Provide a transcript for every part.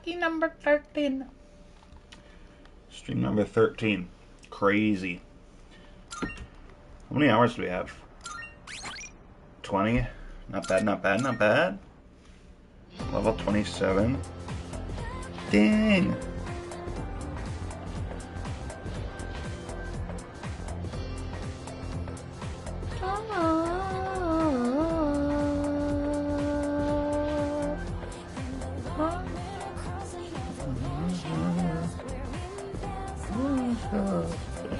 Lucky number 13. Stream number 13. Crazy. How many hours do we have? 20? Not bad, not bad, not bad. Level 27. Dang!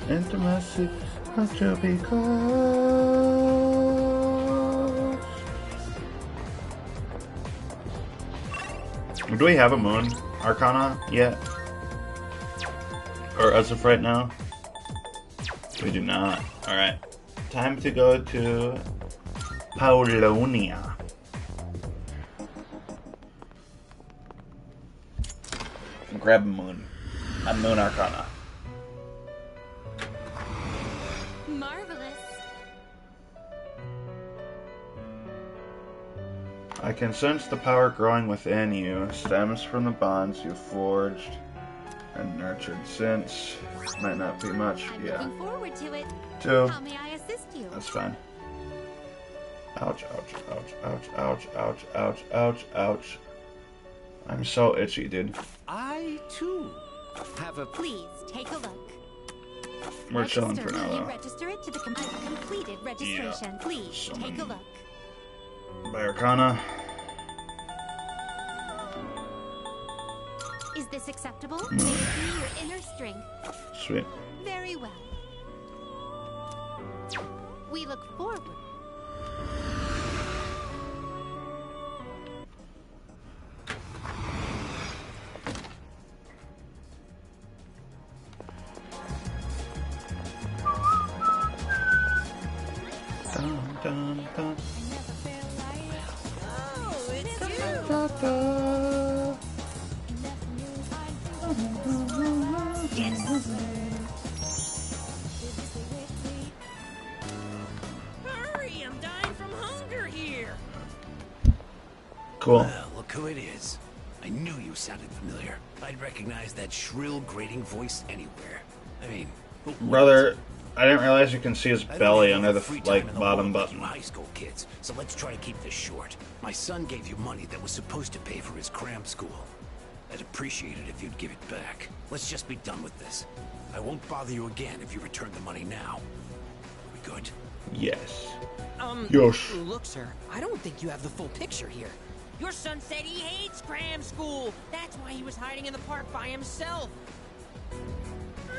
Intimacy has to be close. Do we have a moon arcana yet? Or as of right now? We do not. Alright. Time to go to Paulonia. Grab a moon. A moon arcana. Marvelous. I can sense the power growing within you. Stems from the bonds you forged and nurtured since. Might not be much. I'm Yeah. looking forward to it. Two. How may I assist you? That's fine. Ouch, ouch, ouch, ouch, ouch, ouch, ouch, ouch, ouch. I'm so itchy, dude. I, too, have a... Please, take a look. We're chilling for now, though. Register it to the completed registration. Yeah. Please, Summon. take a look. By arcana. Is this acceptable? May it be your inner strength. Sweet. Very well. We look forward. Dun, dun, dun. Oh, it's you. Da, da. Hurry, I'm dying from hunger here. Cool. Well, look who it is. I knew you sounded familiar. I'd recognize that shrill, grating voice anywhere. I mean, who Brother, I didn't realize you can see his I don't belly have under the free time in the bottom world like button. you high school kids, so let's try to keep this short. My son gave you money that was supposed to pay for his cram school. I'd appreciate it if you'd give it back. Let's just be done with this. I won't bother you again if you return the money now. We good? Yes. Yosh. Yosh. Look, sir, I don't think you have the full picture here. Your son said he hates cram school. That's why he was hiding in the park by himself.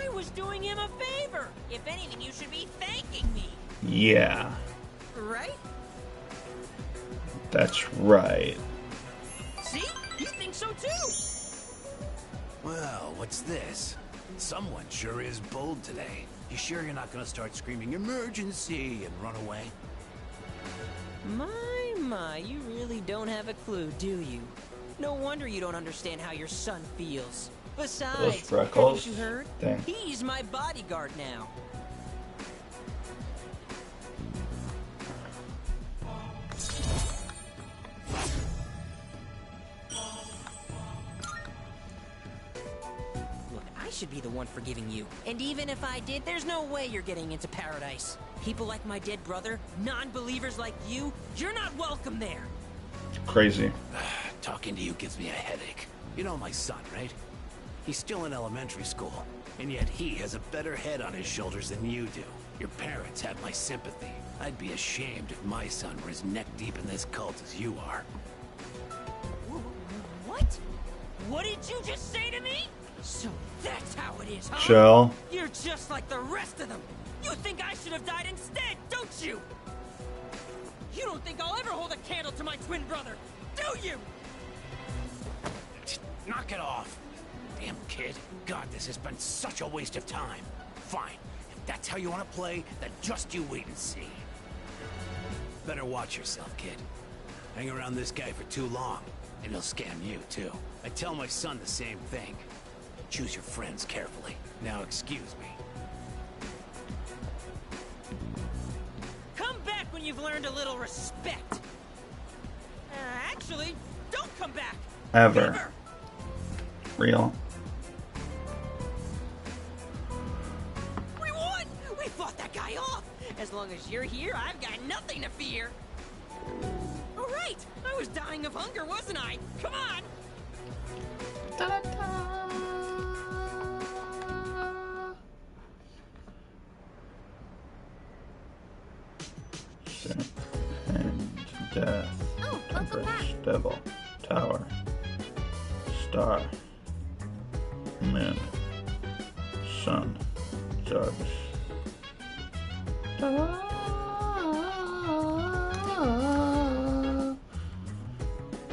I was doing him a favor. If anything, you should be thanking me. Yeah. Right? That's right. See? You think so too. Well, what's this? Someone sure is bold today. You sure you're not gonna start screaming emergency and run away? My, you really don't have a clue, do you? No wonder you don't understand how your son feels. Besides, freckles. haven't you heard? Dang. He's my bodyguard now. Look, I should be the one forgiving you. And even if I did, there's no way you're getting into paradise. People like my dead brother, non-believers like you, you're not welcome there. Crazy. Talking to you gives me a headache. You know my son, right? He's still in elementary school, and yet he has a better head on his shoulders than you do. Your parents have my sympathy. I'd be ashamed if my son were as neck-deep in this cult as you are. What? What did you just say to me? So that's how it is, huh? Chill. You're just like the rest of them. You think I should have died instead, don't you? You don't think I'll ever hold a candle to my twin brother, do you? Knock it off! Damn kid. God, this has been such a waste of time. Fine. If that's how you want to play, then just you wait and see. Better watch yourself, kid. Hang around this guy for too long, and he'll scam you, too. I tell my son the same thing. Choose your friends carefully. Now excuse me. Come back when you've learned a little respect. Actually, don't come back. Ever. Never. Real. We won! We fought that guy off! As long as you're here, I've got nothing to fear! All right! I was dying of hunger, wasn't I? Come on! Sin and death. Oh, welcome back. Empress, devil, tower, star, moon, sun, judge.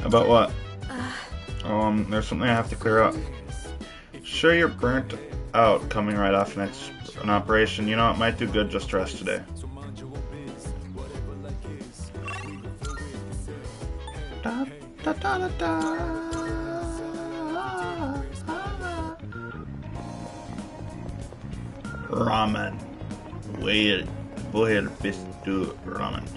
About what? There's something I have to clear up. Sure, you're burnt out coming right off an operation. You know, it might do good just to rest today. Da, da, da, da, da. Ramen. Well, best do ramen.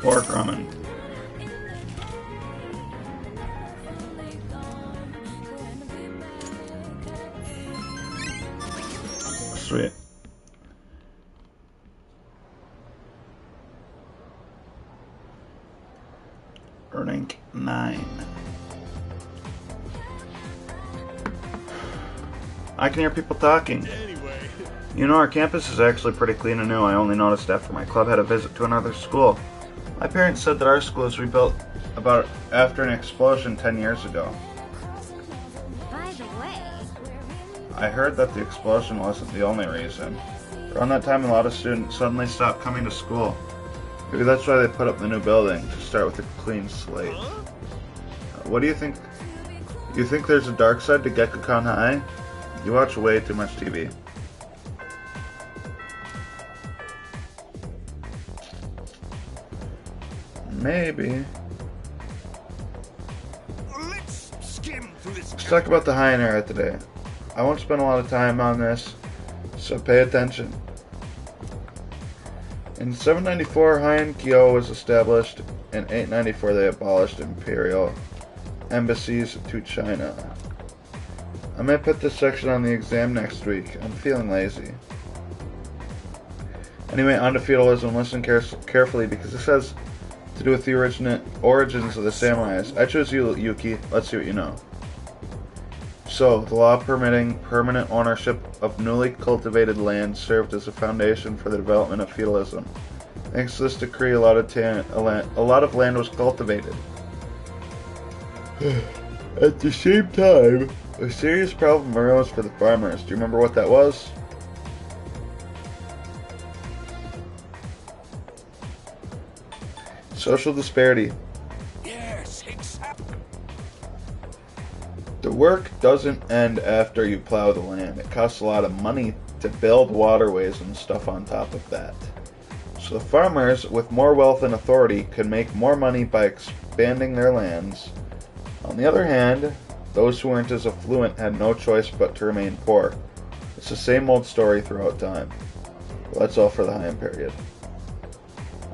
Pork ramen. Sweet. Earning 9. I can hear people talking. You know, our campus is actually pretty clean and new. I only noticed after my club had a visit to another school. My parents said that our school was rebuilt about after an explosion 10 years ago. By the way, I heard that the explosion wasn't the only reason. Around that time, a lot of students suddenly stopped coming to school. Maybe that's why they put up the new building, to start with a clean slate. What do you think? You think there's a dark side to Gekukon High? You watch way too much TV. Maybe. Let's skim through this. Let's talk about the Heian era today. I won't spend a lot of time on this, so pay attention. In 794, Heian Kyo was established. In 894, they abolished imperial embassies to China. I might put this section on the exam next week. I'm feeling lazy. Anyway, on to feudalism. Listen carefully because this has to do with the origins of the samurais. I chose you, Yuki. Let's see what you know. So, the law permitting permanent ownership of newly cultivated land served as a foundation for the development of feudalism. Thanks to this decree, a lot of land was cultivated. At the same time, a serious problem arose for the farmers. Do you remember what that was? Social disparity. Yes, exactly. The work doesn't end after you plow the land. It costs a lot of money to build waterways and stuff on top of that. So the farmers with more wealth and authority could make more money by expanding their lands. On the other hand, those who weren't as affluent had no choice but to remain poor. It's the same old story throughout time. Well, that's all for the Heian period.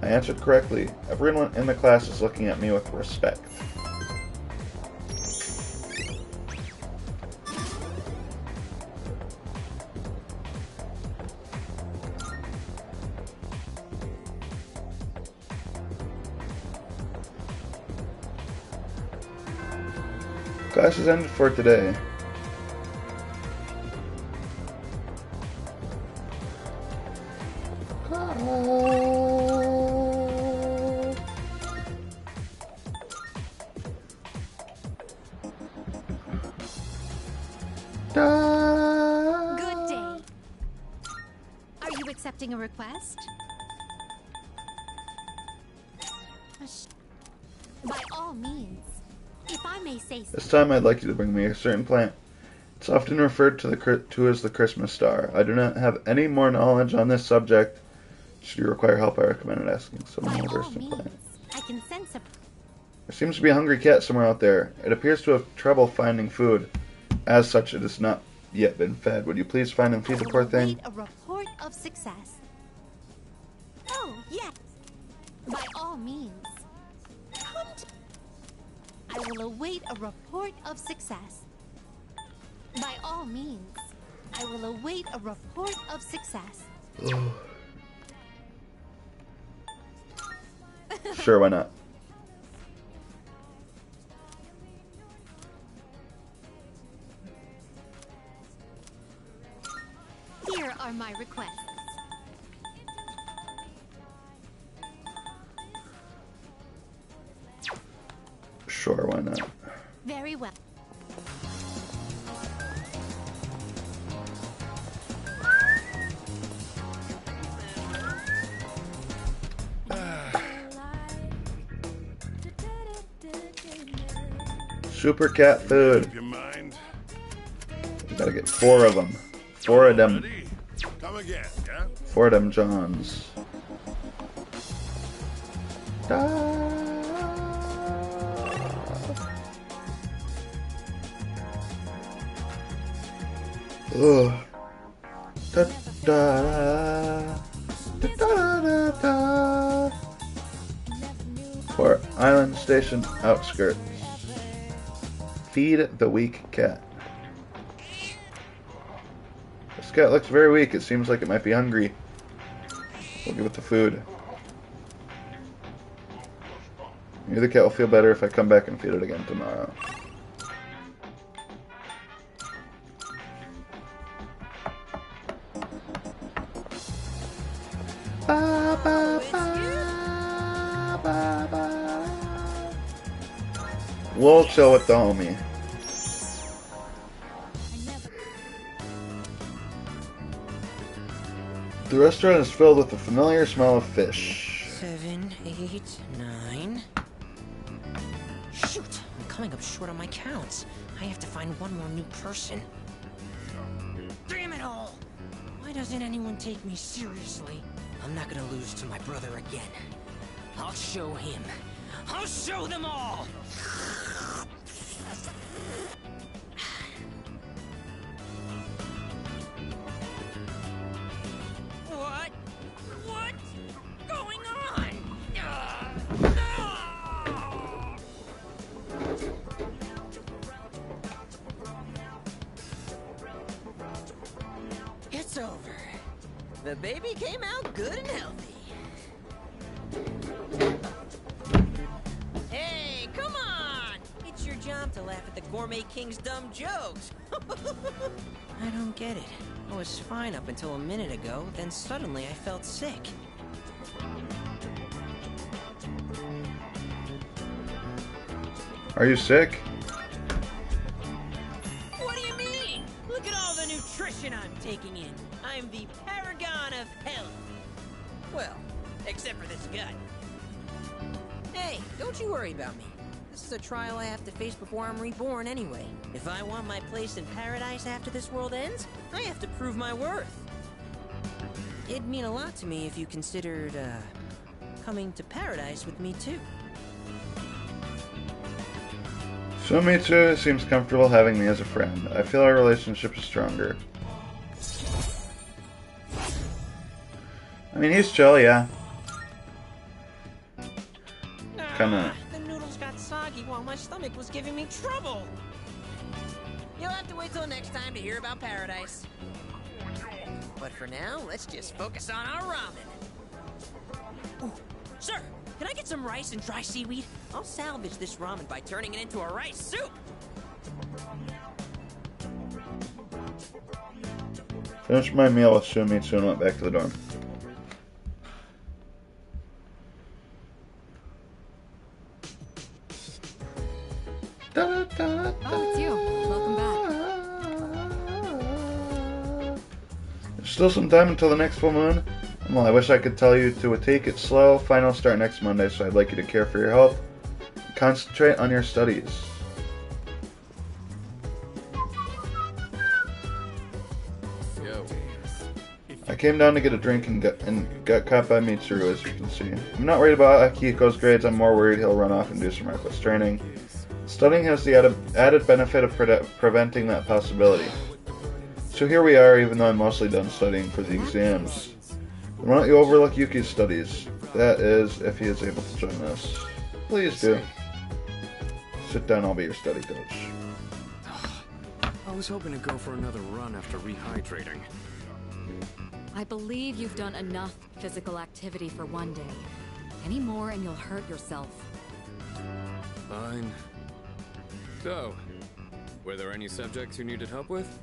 I answered correctly. Everyone in the class is looking at me with respect. Class is ended for today. good accepting a request? By all means. If I may say so. This time I'd like you to bring me a certain plant. It's often referred to as the Christmas star. I do not have any more knowledge on this subject. Should you require help, I recommend asking someone By who all versed in means. plant. I can sense a... There seems to be a hungry cat somewhere out there. It appears to have trouble finding food. As such, it has not yet been fed. Would you please find and feed the poor thing? A report of success. Oh, yes. By all means. Come to... I will await a report of success. By all means. I will await a report of success. Sure, why not? Here are my requests. Sure, why not? Very well. Super cat food. Your mind. We gotta get 4 of them. 4 of them. Ready? Come again, yeah? 4 of them Johns. Ugh. Da, da, da, da, da, da. For Island Station outskirts. Feed the weak cat. This cat looks very weak. It seems like it might be hungry. We'll give it the food. Maybe the cat will feel better if I come back and feed it again tomorrow. Ba, ba, ba, ba, ba. We'll chill with the homie. The restaurant is filled with the familiar smell of fish. 7, 8, 9. Shoot! I'm coming up short on my counts. I have to find one more new person. Damn it all! Why doesn't anyone take me seriously? I'm not gonna lose to my brother again. I'll show him. I'll show them all! What? What's going on? It's over. The baby came out good and healthy. Hey, come on! It's your job to laugh at the Gourmet King's dumb jokes. I don't get it. I was fine up until a minute ago, then suddenly I felt sick. Are you sick? What do you mean? Look at all the nutrition I'm taking in. I'm the paragon of health. Well, except for this gut. Hey, don't you worry about me. This is a trial I have to face before I'm reborn anyway. If I want my place in paradise after this world ends, I have to prove my worth. It'd mean a lot to me if you considered, coming to paradise with me too. Sumitsu seems comfortable having me as a friend. I feel our relationship is stronger. I mean, he's chill, yeah. Kinda. The noodles got soggy while my stomach was giving me trouble. You'll have to wait till next time to hear about paradise. But for now, let's just focus on our ramen. Ooh, sir, can I get some rice and dry seaweed? I'll salvage this ramen by turning it into a rice soup. Finished my meal with Sumitsu and went back to the dorm. Oh, it's you. Welcome back. Still some time until the next full moon. And while I wish I could tell you to take it slow, finals start next Monday, so I'd like you to care for your health. Concentrate on your studies. Yo. I came down to get a drink and got caught by Mitsuru, as you can see. I'm not worried about Akihiko's grades, I'm more worried he'll run off and do some reckless training. Studying has the added benefit of preventing that possibility. So here we are, even though I'm mostly done studying for the exams. Why don't you overlook Yuki's studies? That is, if he is able to join us. Please do. Sit down, I'll be your study coach. I was hoping to go for another run after rehydrating. I believe you've done enough physical activity for one day. Any more and you'll hurt yourself. Fine. So, were there any subjects you needed help with?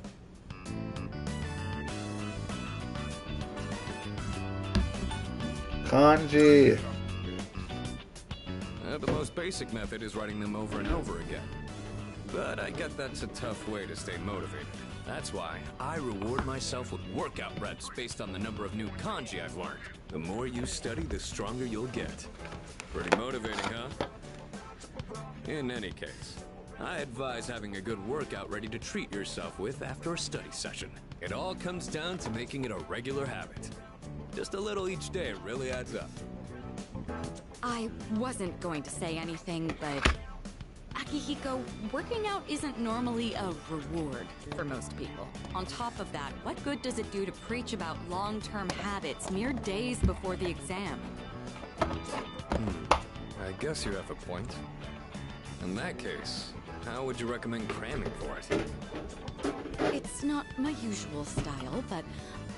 Kanji. The most basic method is writing them over and over again. But I get that's a tough way to stay motivated. That's why I reward myself with workout reps based on the number of new kanji I've learned. The more you study, the stronger you'll get. Pretty motivating, huh? In any case, I advise having a good workout ready to treat yourself with after a study session. It all comes down to making it a regular habit. Just a little each day really adds up. I wasn't going to say anything, but Akihiko, working out isn't normally a reward for most people. On top of that, what good does it do to preach about long-term habits mere days before the exam? I guess you have a point. In that case, how would you recommend cramming for it? It's not my usual style, but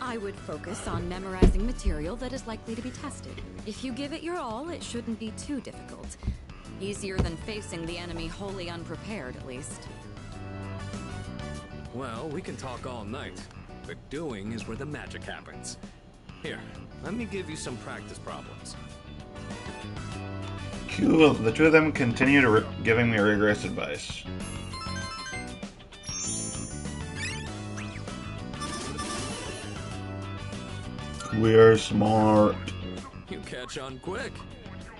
I would focus on memorizing material that is likely to be tested. If you give it your all, it shouldn't be too difficult. Easier than facing the enemy wholly unprepared, at least. Well, we can talk all night, but doing is where the magic happens. Here, let me give you some practice problems. Cool. The two of them continue to giving me rigorous advice. We are smart. You catch on quick.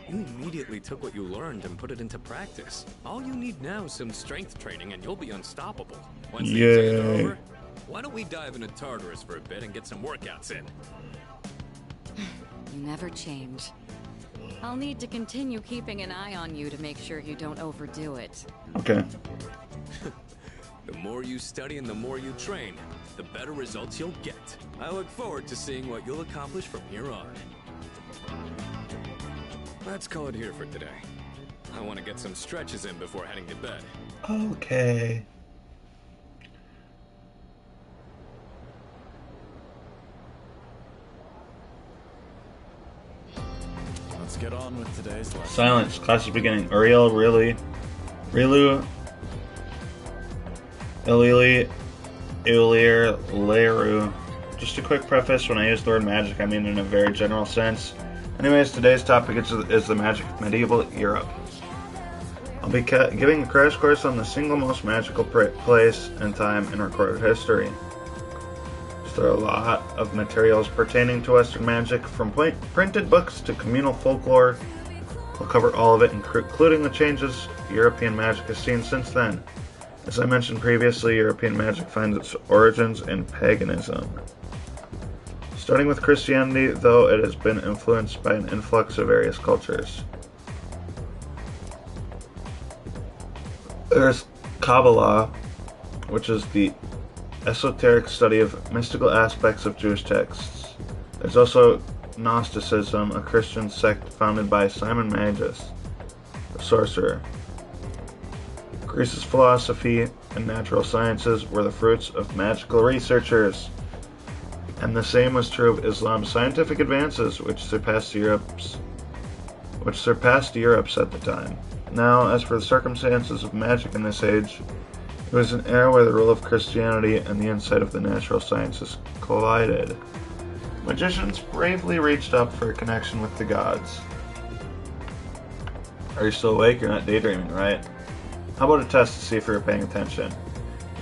You immediately took what you learned and put it into practice. All you need now is some strength training and you'll be unstoppable. Once the exams are over, why don't we dive into Tartarus for a bit and get some workouts in? You never change. I'll need to continue keeping an eye on you to make sure you don't overdo it. Okay. The more you study and the more you train, the better results you'll get. I look forward to seeing what you'll accomplish from here on. Let's call it here for today. I want to get some stretches in before heading to bed. Okay. Let's get on with today's lesson. Silence. Class is beginning. Uriel, Rilu, Ilili, Ulir, Leru. Just a quick preface, when I use the word magic, I mean in a very general sense. Anyways, today's topic is the magic of medieval Europe. I'll be giving a crash course on the single most magical place and time in recorded history. There are a lot of materials pertaining to Western magic, from printed books to communal folklore. We'll cover all of it, including the changes European magic has seen since then. As I mentioned previously, European magic finds its origins in paganism. Starting with Christianity, though it has been influenced by an influx of various cultures. There's Kabbalah, which is the esoteric study of mystical aspects of Jewish texts. There's also Gnosticism, a Christian sect founded by Simon Magus, the sorcerer. Greece's philosophy and natural sciences were the fruits of magical researchers, and the same was true of Islam's scientific advances, which surpassed Europe's at the time. Now, as for the circumstances of magic in this age, it was an era where the rule of Christianity and the insight of the natural sciences collided. Magicians bravely reached up for a connection with the gods. Are you still awake? You're not daydreaming, right? How about a test to see if you're paying attention?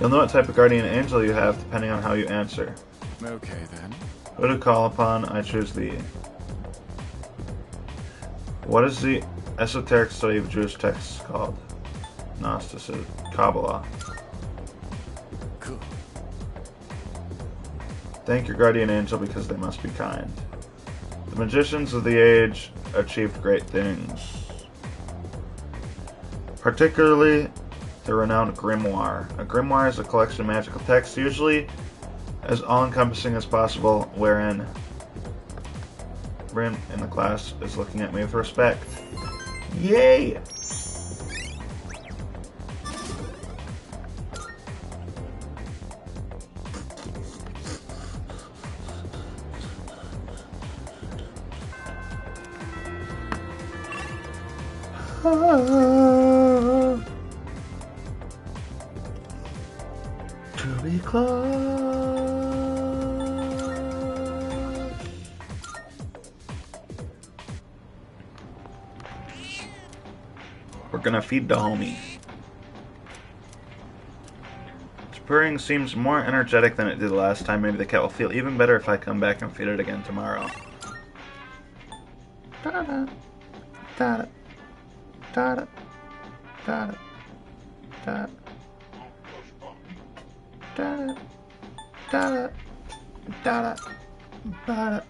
You'll know what type of guardian angel you have depending on how you answer. Okay then. Who to call upon? I choose thee. What is the esoteric study of Jewish texts called? Gnosticism. Kabbalah. Cool. Thank your guardian angel because they must be kind. The magicians of the age achieved great things. Particularly the renowned grimoire. A grimoire is a collection of magical texts, usually as all-encompassing as possible, wherein Rin in the class is looking at me with respect. Yay! To be close. We're gonna feed the homie. Its purring seems more energetic than it did last time. Maybe the cat will feel even better if I come back and feed it again tomorrow. Da-da, da-da, da-da, da-da, da-da. Da-da, da-da, da-da, da-da.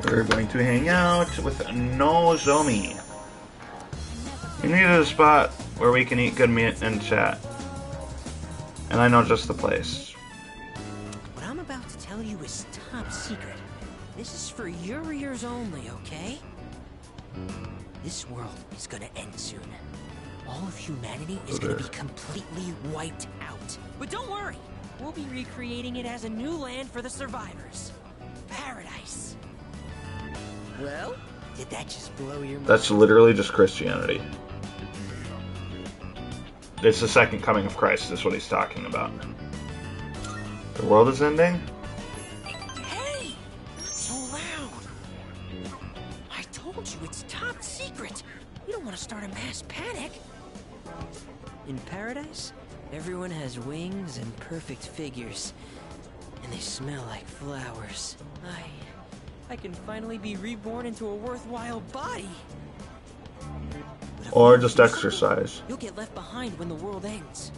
We're going to hang out with Nozomi. We needed a spot where we can eat good meat and chat. And I know just the place. What I'm about to tell you is top secret. This is for your ears only, okay? This world is gonna end soon. All of humanity is gonna be completely wiped out. But don't worry, we'll be recreating it as a new land for the survivors. Paradise. Well, did that just blow your mind? That's literally just Christianity. It's the second coming of Christ, is what he's talking about. The world is ending? Hey! Not so loud! I told you it's top secret! You don't want to start a mass panic! In paradise, everyone has wings and perfect figures. And they smell like flowers. I can finally be reborn into a worthwhile body! Or just exercise. You'll get left behind when the world ends.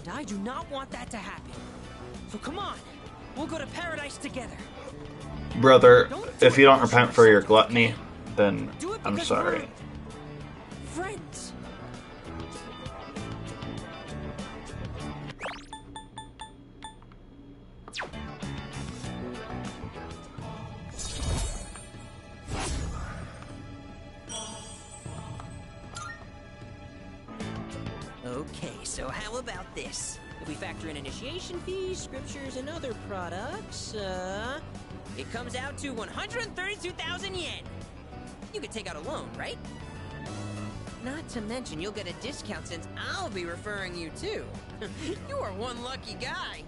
And I do not want that to happen. So come on, we'll go to paradise together. Brother, if you don't repent for your gluttony, then I'm sorry. Friends. Okay, so how about this? If we factor in initiation fees, scriptures, and other products, it comes out to 132,000 yen. You could take out a loan, right? Not to mention you'll get a discount since I'll be referring you too. You are one lucky guy.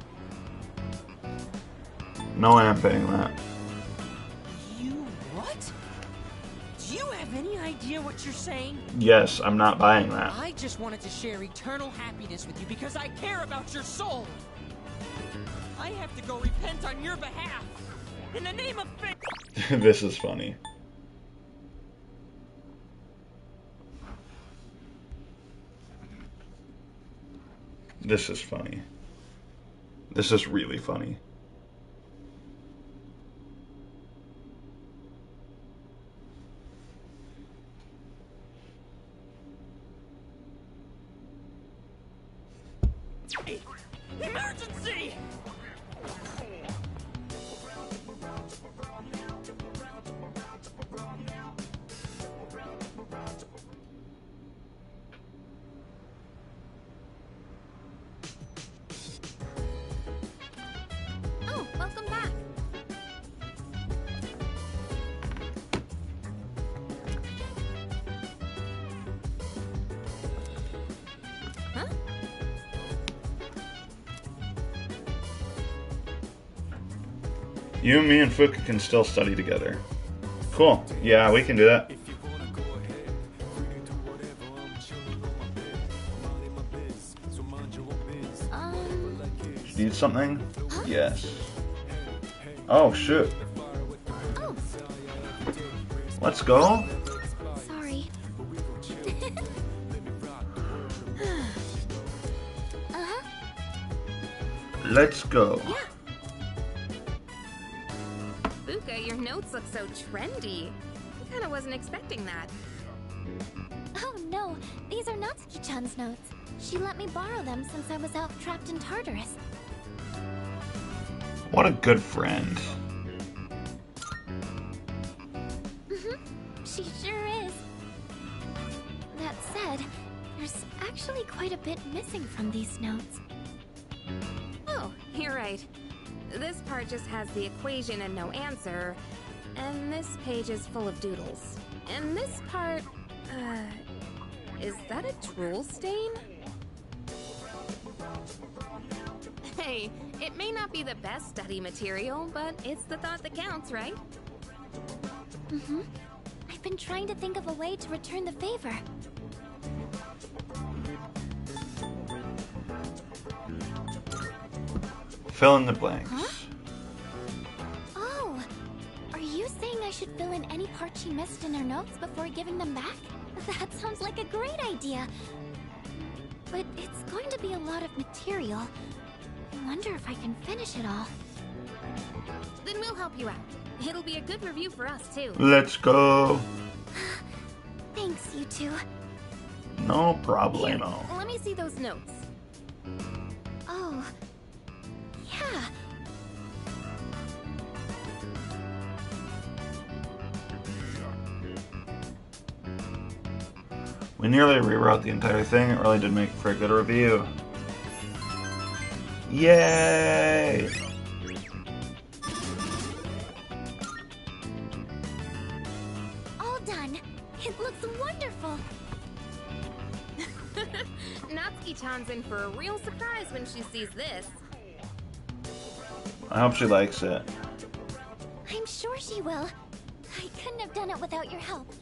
No way I'm paying that. You what? Do you have any idea what you're saying? Yes, I'm not buying that. I just wanted to share eternal happiness with you because I care about your soul. I have to go repent on your behalf. In the name of faith. This is funny. This is funny. This is really funny. Emergency! Oh, welcome back. Huh? You, me, and Fuka can still study together. Cool. Yeah, we can do that. Need something? Yes. Oh, shoot. Oh, Let's go. sorry. Uh-huh. Let's go. Fuka, your notes look so trendy. I kinda wasn't expecting that. Oh no, these are Natsuki-chan's notes. She let me borrow them since I was out trapped in Tartarus. What a good friend. She sure is. That said, there's actually quite a bit missing from these notes. Oh, you're right. This part just has the equation and no answer, and this page is full of doodles. And this part, is that a drool stain? Hey, it may not be the best study material, but it's the thought that counts, right? I've been trying to think of a way to return the favor. Fill in the blanks. Oh, are you saying I should fill in any part she missed in her notes before giving them back? That sounds like a great idea. But it's going to be a lot of material. I wonder if I can finish it all. Then we'll help you out. It'll be a good review for us, too. Let's go. Thanks, you two. No Here, problemo. let me see those notes. Oh, yeah. We nearly rewrote the entire thing. It really did make for a good review. Yay! All done. It looks wonderful. Natsuki-chan's in for a real surprise when she sees this. I hope she likes it. I'm sure she will. I couldn't have done it without your help.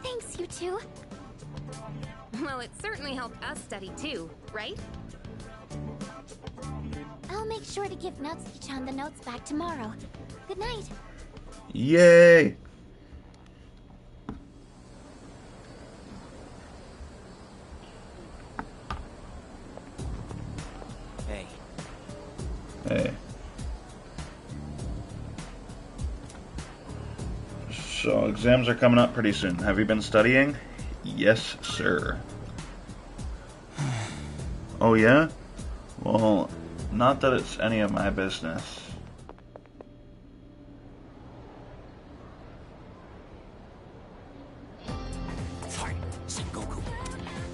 Thanks, you two. Well, it certainly helped us study too, right? I'll make sure to give Natsuki-chan the notes back tomorrow. Good night. Yay! Hey, Hey. So, exams are coming up pretty soon. Have you been studying? Yes, sir. Oh, yeah? Well, not that it's any of my business. fight, Sengoku.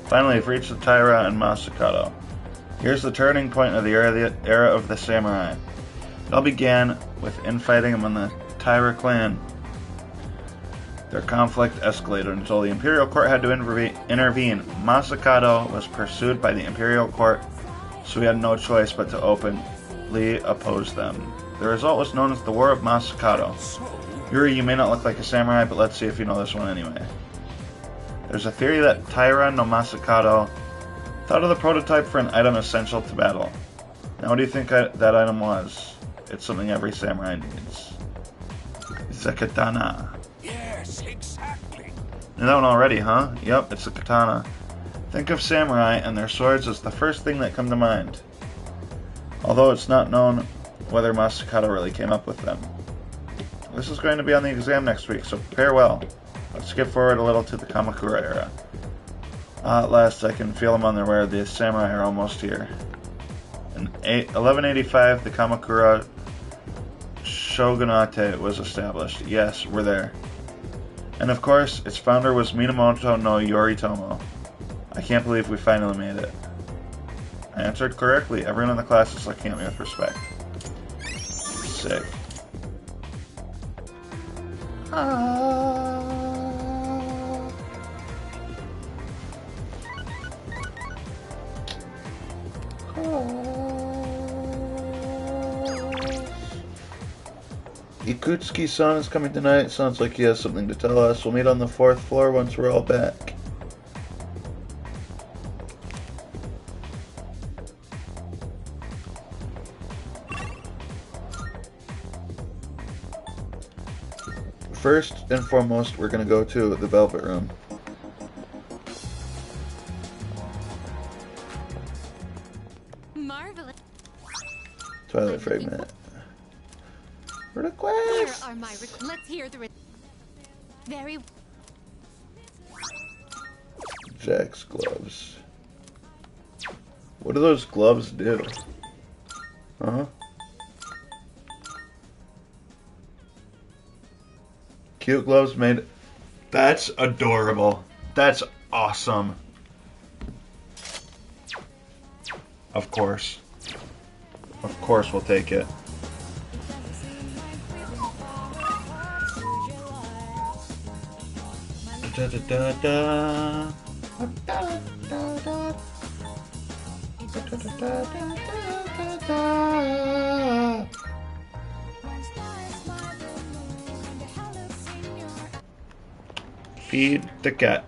Finally, we've reached the Taira and Masakado. Here's the turning point of the era of the samurai. It all began with infighting among the Taira clan. Their conflict escalated until the Imperial Court had to intervene. Masakado was pursued by the Imperial Court, so we had no choice but to openly oppose them. The result was known as the War of Masakado. Yuri, you may not look like a samurai, but let's see if you know this one anyway. There's a theory that Taira no Masakado thought of the prototype for an item essential to battle. Now, what do you think that item was? It's something every samurai needs. It's a katana. Yes, exactly. Knew that one already, huh? Yep, it's a katana. Think of samurai and their swords as the first thing that come to mind. Although it's not known whether Masakado really came up with them. This is going to be on the exam next week, so prepare well. Let's skip forward a little to the Kamakura era. At last, I can feel them on their way. The samurai are almost here. In 1185, the Kamakura shogunate was established. Yes, we're there. And of course, its founder was Minamoto no Yoritomo. I can't believe we finally made it. I answered correctly. Everyone in the class is looking at me with respect. Sick. Ikutsuki-san is coming tonight. Sounds like he has something to tell us. We'll meet on the 4th floor once we're all back. first and foremost, we're gonna go to the Velvet Room. Marvelous. Twilight Fragment. Here Request! are my let's hear the very Jack's gloves. What do those gloves do? Huh? Cute gloves made. That's adorable. That's awesome. Of course. Of course we'll take it. Da, da, da, da. Da, da, da. Da, da, da, da, da, da. Feed the cat.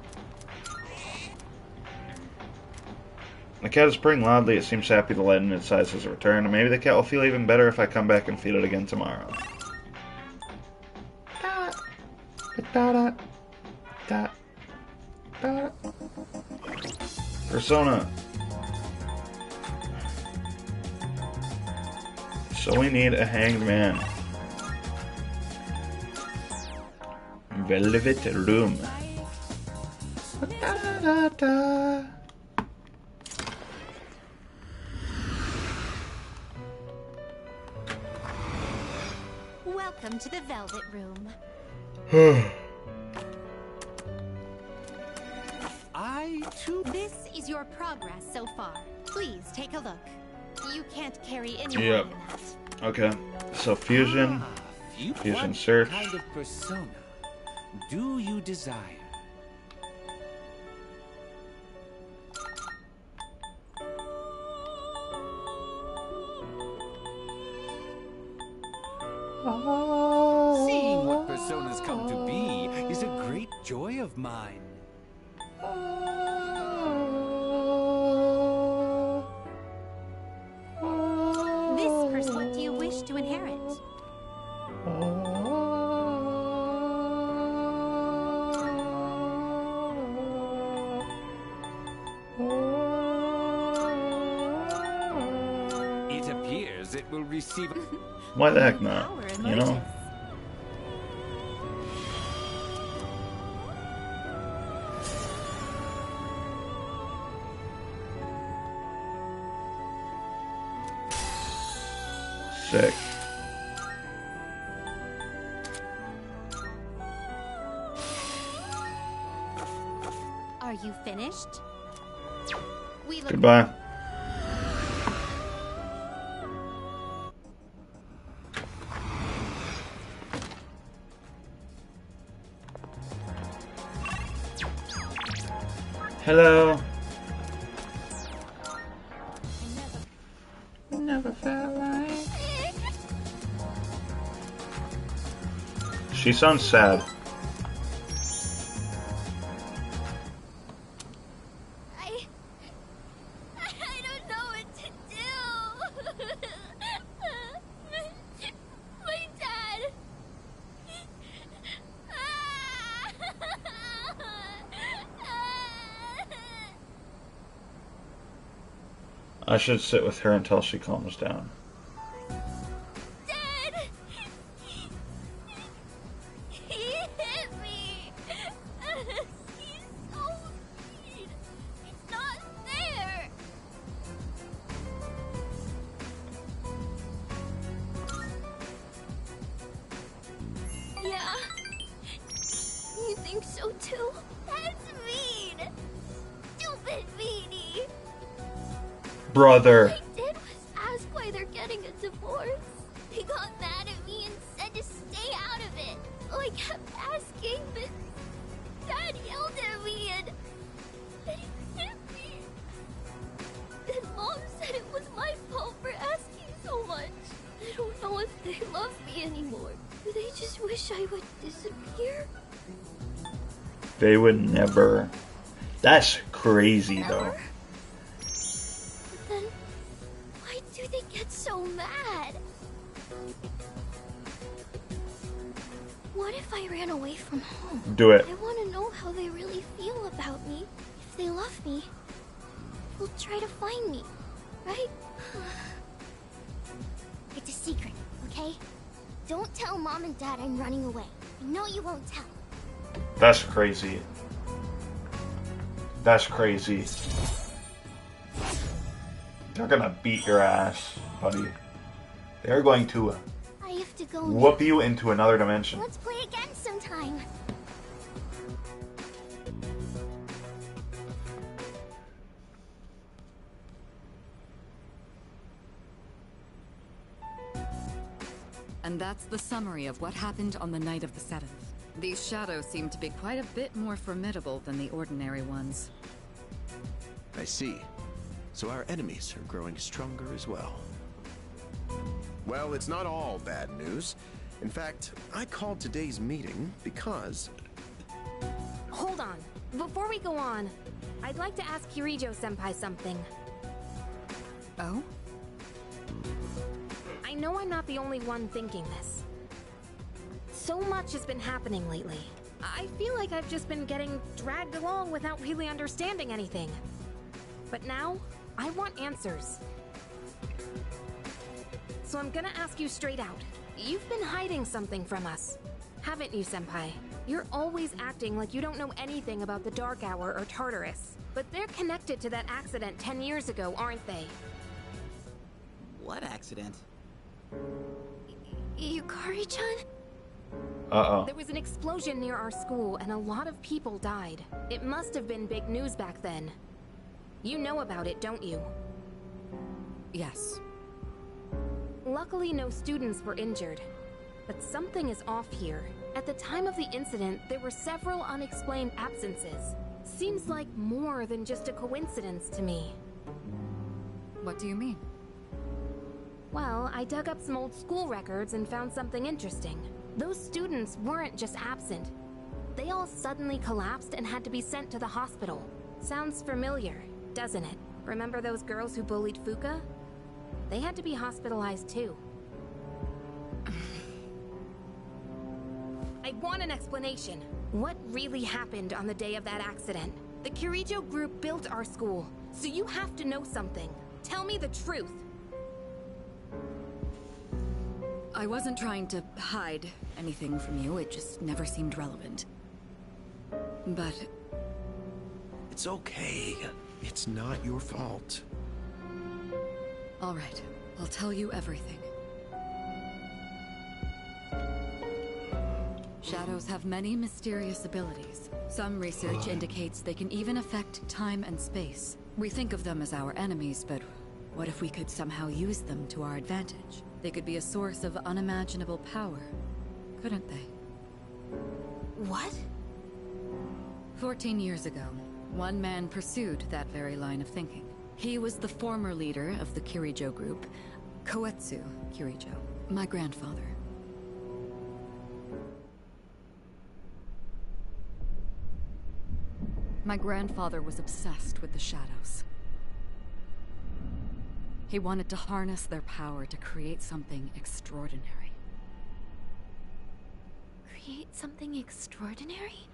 The cat is purring loudly. It seems happy to lighten its eyes as a return. Maybe the cat will feel even better if I come back and feed it again tomorrow. Persona. So we need a hanged man. Velvet Room. welcome to the Velvet Room. This is your progress so far. Please take a look. You can't carry any more Yep. than that. Okay. So fusion. Fusion search. What kind of persona do you desire? Seeing what personas come to be is a great joy of mine. What do you wish to inherit? It appears it will receive. Why the heck not? You know? Sick. Are you finished? We look Goodbye. Hello. Never felt like. She sounds sad. I don't know what to do. My dad. I should sit with her until she calms down. Dad. He hit me. He's so mean. It's not fair. Yeah. You think so too? That's mean. Stupid meanie. Brother. All I did was ask why they're getting a divorce. They got mad at me and said to stay out of it. So I kept asking, but Dad yelled at me and he hit me. Then Mom said it was my fault for asking so much. I don't know if they love me anymore. Do they just wish I would disappear? They would never. That's crazy though. Then why do they get so mad? What if I ran from home. Do it. I want to know how they really feel about me. If they love me, they'll try to find me, right? It's a secret, okay? Don't tell Mom and Dad I'm running away. I know you won't tell. That's crazy. That's crazy. They're gonna beat your ass, buddy. They're going to I have to go whoop now. you into another dimension. Let's play again sometime. And that's the summary of what happened on the night of the 7th. These shadows seem to be quite a bit more formidable than the ordinary ones. I see. So our enemies are growing stronger as well. Well, it's not all bad news. In fact, I called today's meeting because... Hold on. Before we go on, I'd like to ask Kirijo-senpai something. Oh? I know I'm not the only one thinking this. So much has been happening lately. I feel like I've just been getting dragged along without really understanding anything. But now, I want answers. So I'm gonna ask you straight out. You've been hiding something from us, haven't you, Senpai? You're always acting like you don't know anything about the Dark Hour or Tartarus. But they're connected to that accident 10 years ago, aren't they? What accident? Yukari-chan? Uh-oh. There was an explosion near our school and a lot of people died. It must have been big news back then. You know about it, don't you? Yes. Luckily, no students were injured. But something is off here. At the time of the incident, there were several unexplained absences. Seems like more than just a coincidence to me. What do you mean? Well, I dug up some old school records and found something interesting. Those students weren't just absent. They all suddenly collapsed and had to be sent to the hospital. Sounds familiar, doesn't it? Remember those girls who bullied Fuka? They had to be hospitalized too. I want an explanation. What really happened on the day of that accident? The Kirijo group built our school, so you have to know something. Tell me the truth. I wasn't trying to hide anything from you, it just never seemed relevant. But... It's okay. It's not your fault. all right, I'll tell you everything. Shadows have many mysterious abilities. Some research indicates they can even affect time and space. We think of them as our enemies, but what if we could somehow use them to our advantage? They could be a source of unimaginable power, couldn't they? What? 14 years ago, one man pursued that very line of thinking. He was the former leader of the Kirijo group, Koetsu Kirijo, my grandfather. My grandfather was obsessed with the shadows. He wanted to harness their power to create something extraordinary. Create something extraordinary?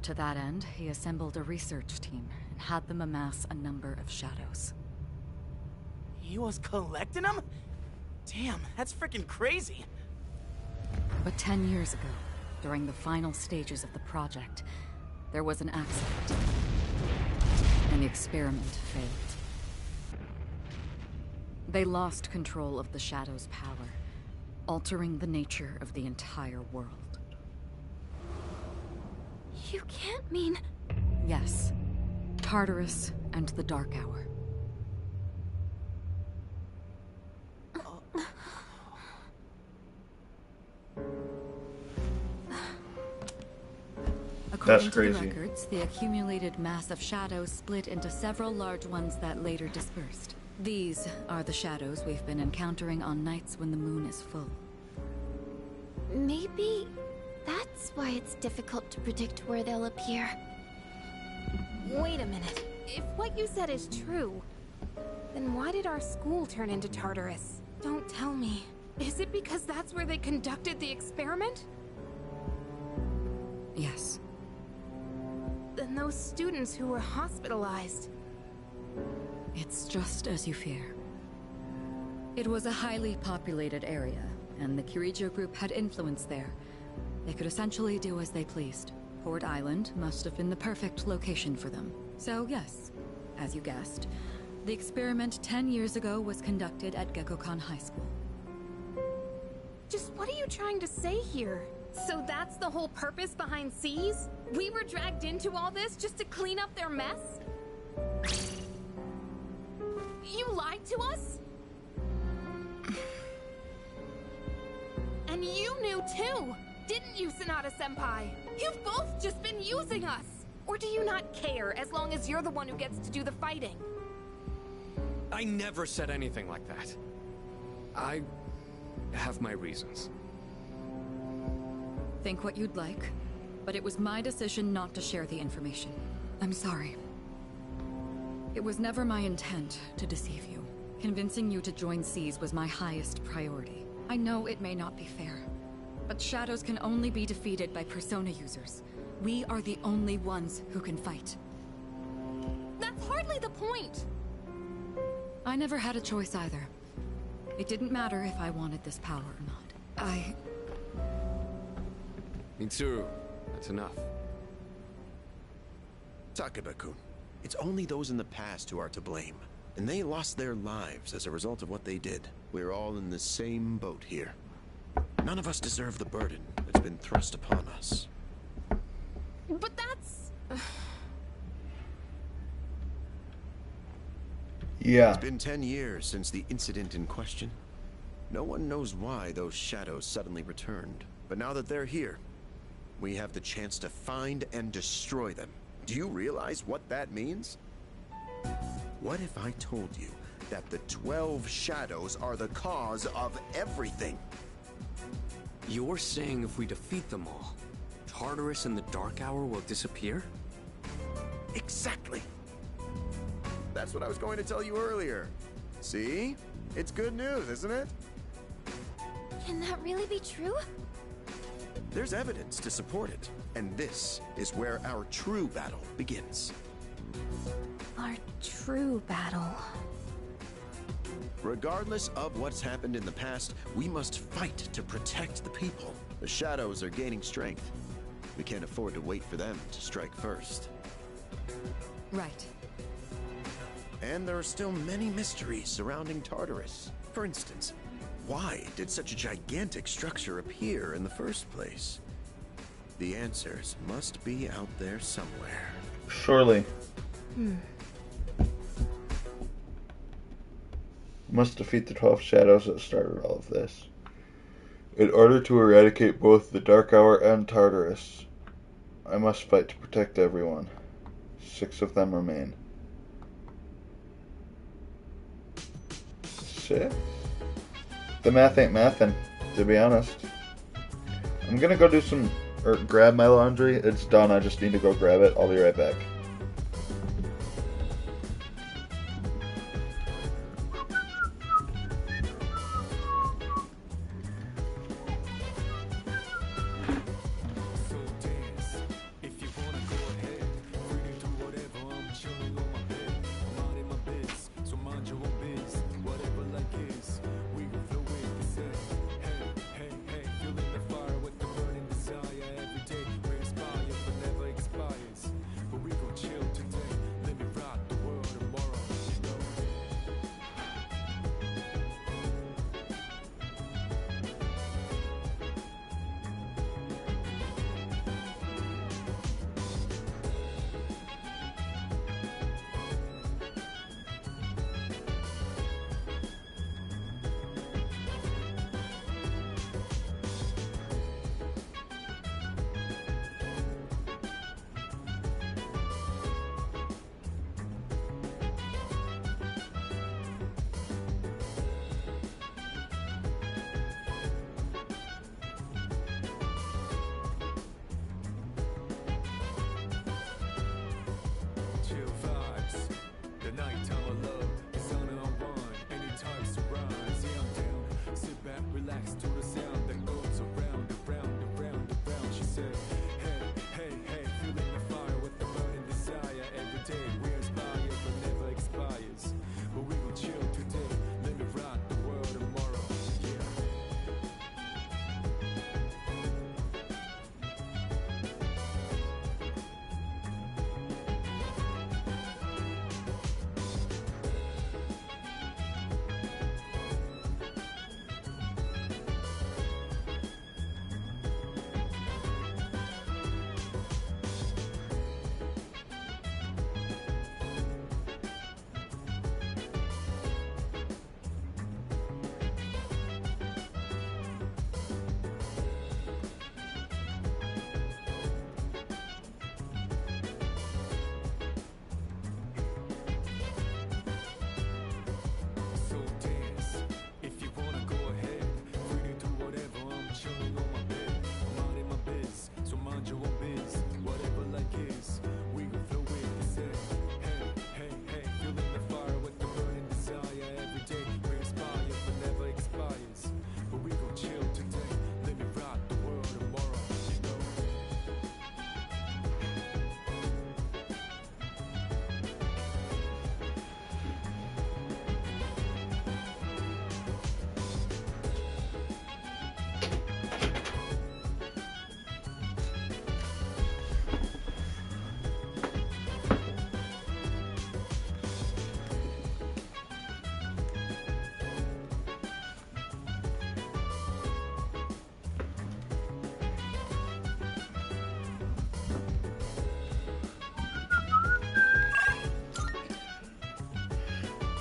To that end, he assembled a research team and had them amass a number of shadows. He was collecting them? Damn, that's freaking crazy. But 10 years ago, during the final stages of the project, there was an accident, and the experiment failed. They lost control of the Shadow's power, altering the nature of the entire world. You can't mean... Yes, Tartarus and the Dark Hour. According to the records, the accumulated mass of shadows split into several large ones that later dispersed. These are the shadows we've been encountering on nights when the moon is full. Maybe that's why it's difficult to predict where they'll appear. Wait a minute. If what you said is true, then why did our school turn into Tartarus? Don't tell me. Is it because that's where they conducted the experiment? Yes. Then those students who were hospitalized. It's just as you fear. It was a highly populated area, and the Kirijo group had influence there. They could essentially do as they pleased. Port Island must have been the perfect location for them. So yes, as you guessed, the experiment 10 years ago was conducted at Gekkoukan High School. Just what are you trying to say here? So that's the whole purpose behind SEES? We were dragged into all this just to clean up their mess? You lied to us? And you knew too, didn't you, Sanada-senpai? You've both just been using us! Or do you not care as long as you're the one who gets to do the fighting? I never said anything like that. I have my reasons. Think what you'd like, but it was my decision not to share the information. I'm sorry. It was never my intent to deceive you. Convincing you to join SEES was my highest priority. I know it may not be fair, but shadows can only be defeated by persona users. We are the only ones who can fight. That's hardly the point! I never had a choice either. It didn't matter if I wanted this power or not. Mitsuru, that's enough. Takeba-kun, it's only those in the past who are to blame. And they lost their lives as a result of what they did. We're all in the same boat here. None of us deserve the burden that's been thrust upon us. But that's... Yeah. It's been 10 years since the incident in question. No one knows why those shadows suddenly returned. But now that they're here, we have the chance to find and destroy them. Do you realize what that means? What if I told you that the 12 shadows are the cause of everything? You're saying if we defeat them all, Tartarus and the Dark Hour will disappear? Exactly. That's what I was going to tell you earlier. See? It's good news, isn't it? Can that really be true? There's evidence to support it. And this is where our true battle begins. Our true battle. Regardless of what's happened in the past, we must fight to protect the people. The shadows are gaining strength. We can't afford to wait for them to strike first. Right. And there are still many mysteries surrounding Tartarus. For instance, why did such a gigantic structure appear in the first place? The answers must be out there somewhere. Surely. Must defeat the 12 shadows that started all of this. In order to eradicate both the Dark Hour and Tartarus, I must fight to protect everyone. 6 of them remain. 6? The math ain't mathin', to be honest. I'm gonna go do some, or grab my laundry. It's done, I just need to go grab it. I'll be right back. mind your own biz. Whatever like is, we gon' flow with this. Hey, hey, hey, feeling the fire with the burning desire. Every day we inspire, but never expires. But we gon' chill today, let me rock the world tomorrow, you know.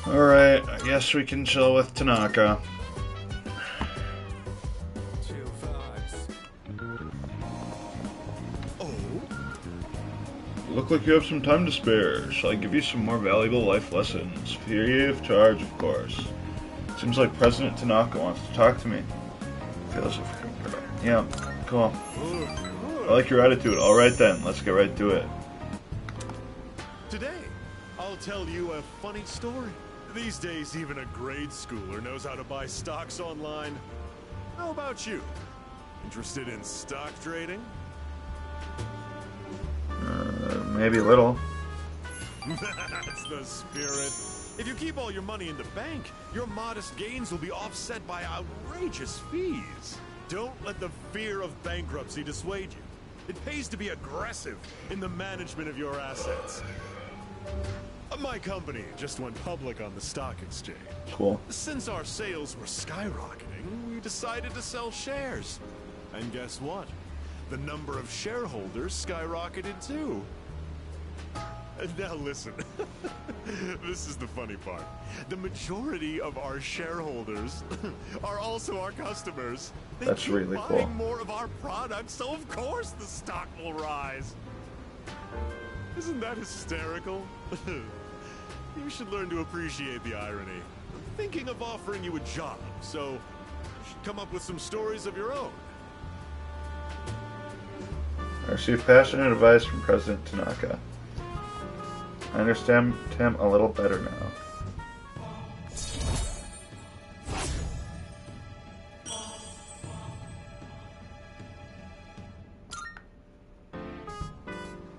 Alright, I guess we can chill with Tanaka. Chill vibes. You look like you have some time to spare. Shall I give you some more valuable life lessons? Free of charge, of course. Seems like President Tanaka wants to talk to me. Feels like yeah, cool. I like your attitude. Alright then, let's get right to it. Today, I'll tell you a funny story. These days, even a grade schooler knows how to buy stocks online. How about you? Interested in stock trading? Maybe a little. That's the spirit. If you keep all your money in the bank, your modest gains will be offset by outrageous fees. Don't let the fear of bankruptcy dissuade you. It pays to be aggressive in the management of your assets. My company just went public on the stock exchange. Cool. Since our sales were skyrocketing, we decided to sell shares. And guess what? The number of shareholders skyrocketed too. And now listen, this is the funny part. The majority of our shareholders are also our customers. They That's keep really buying cool. more of our products, so of course the stock will rise. Isn't that hysterical? You should learn to appreciate the irony. I'm thinking of offering you a job, so you should come up with some stories of your own. I received passionate advice from President Tanaka. I understand him a little better now.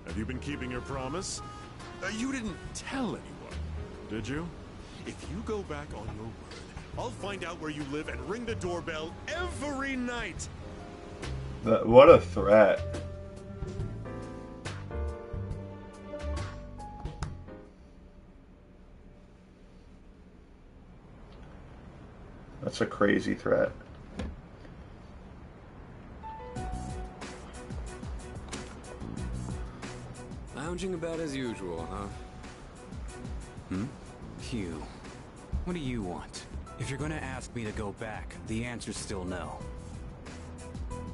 Have you been keeping your promise? You didn't tell anyone, did you? If you go back on your word, I'll find out where you live and ring the doorbell every night. What a threat. That's a crazy threat. Lounging about as usual, huh? Hugh, what do you want? If you're gonna ask me to go back, the answer's still no.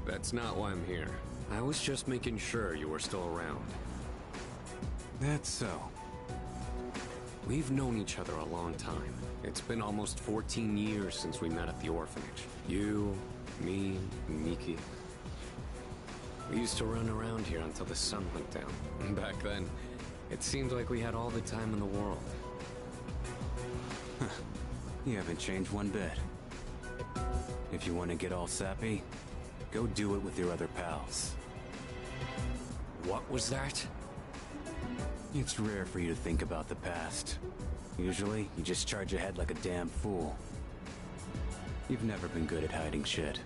That's not why I'm here. I was just making sure you were still around. That's so. We've known each other a long time. It's been almost 14 years since we met at the orphanage. You, me, Miki. We used to run around here until the sun went down. Back then, it seemed like we had all the time in the world. You haven't changed one bit. If you want to get all sappy, go do it with your other pals. What was that? It's rare for you to think about the past. Usually, you just charge ahead like a damn fool. You've never been good at hiding shit.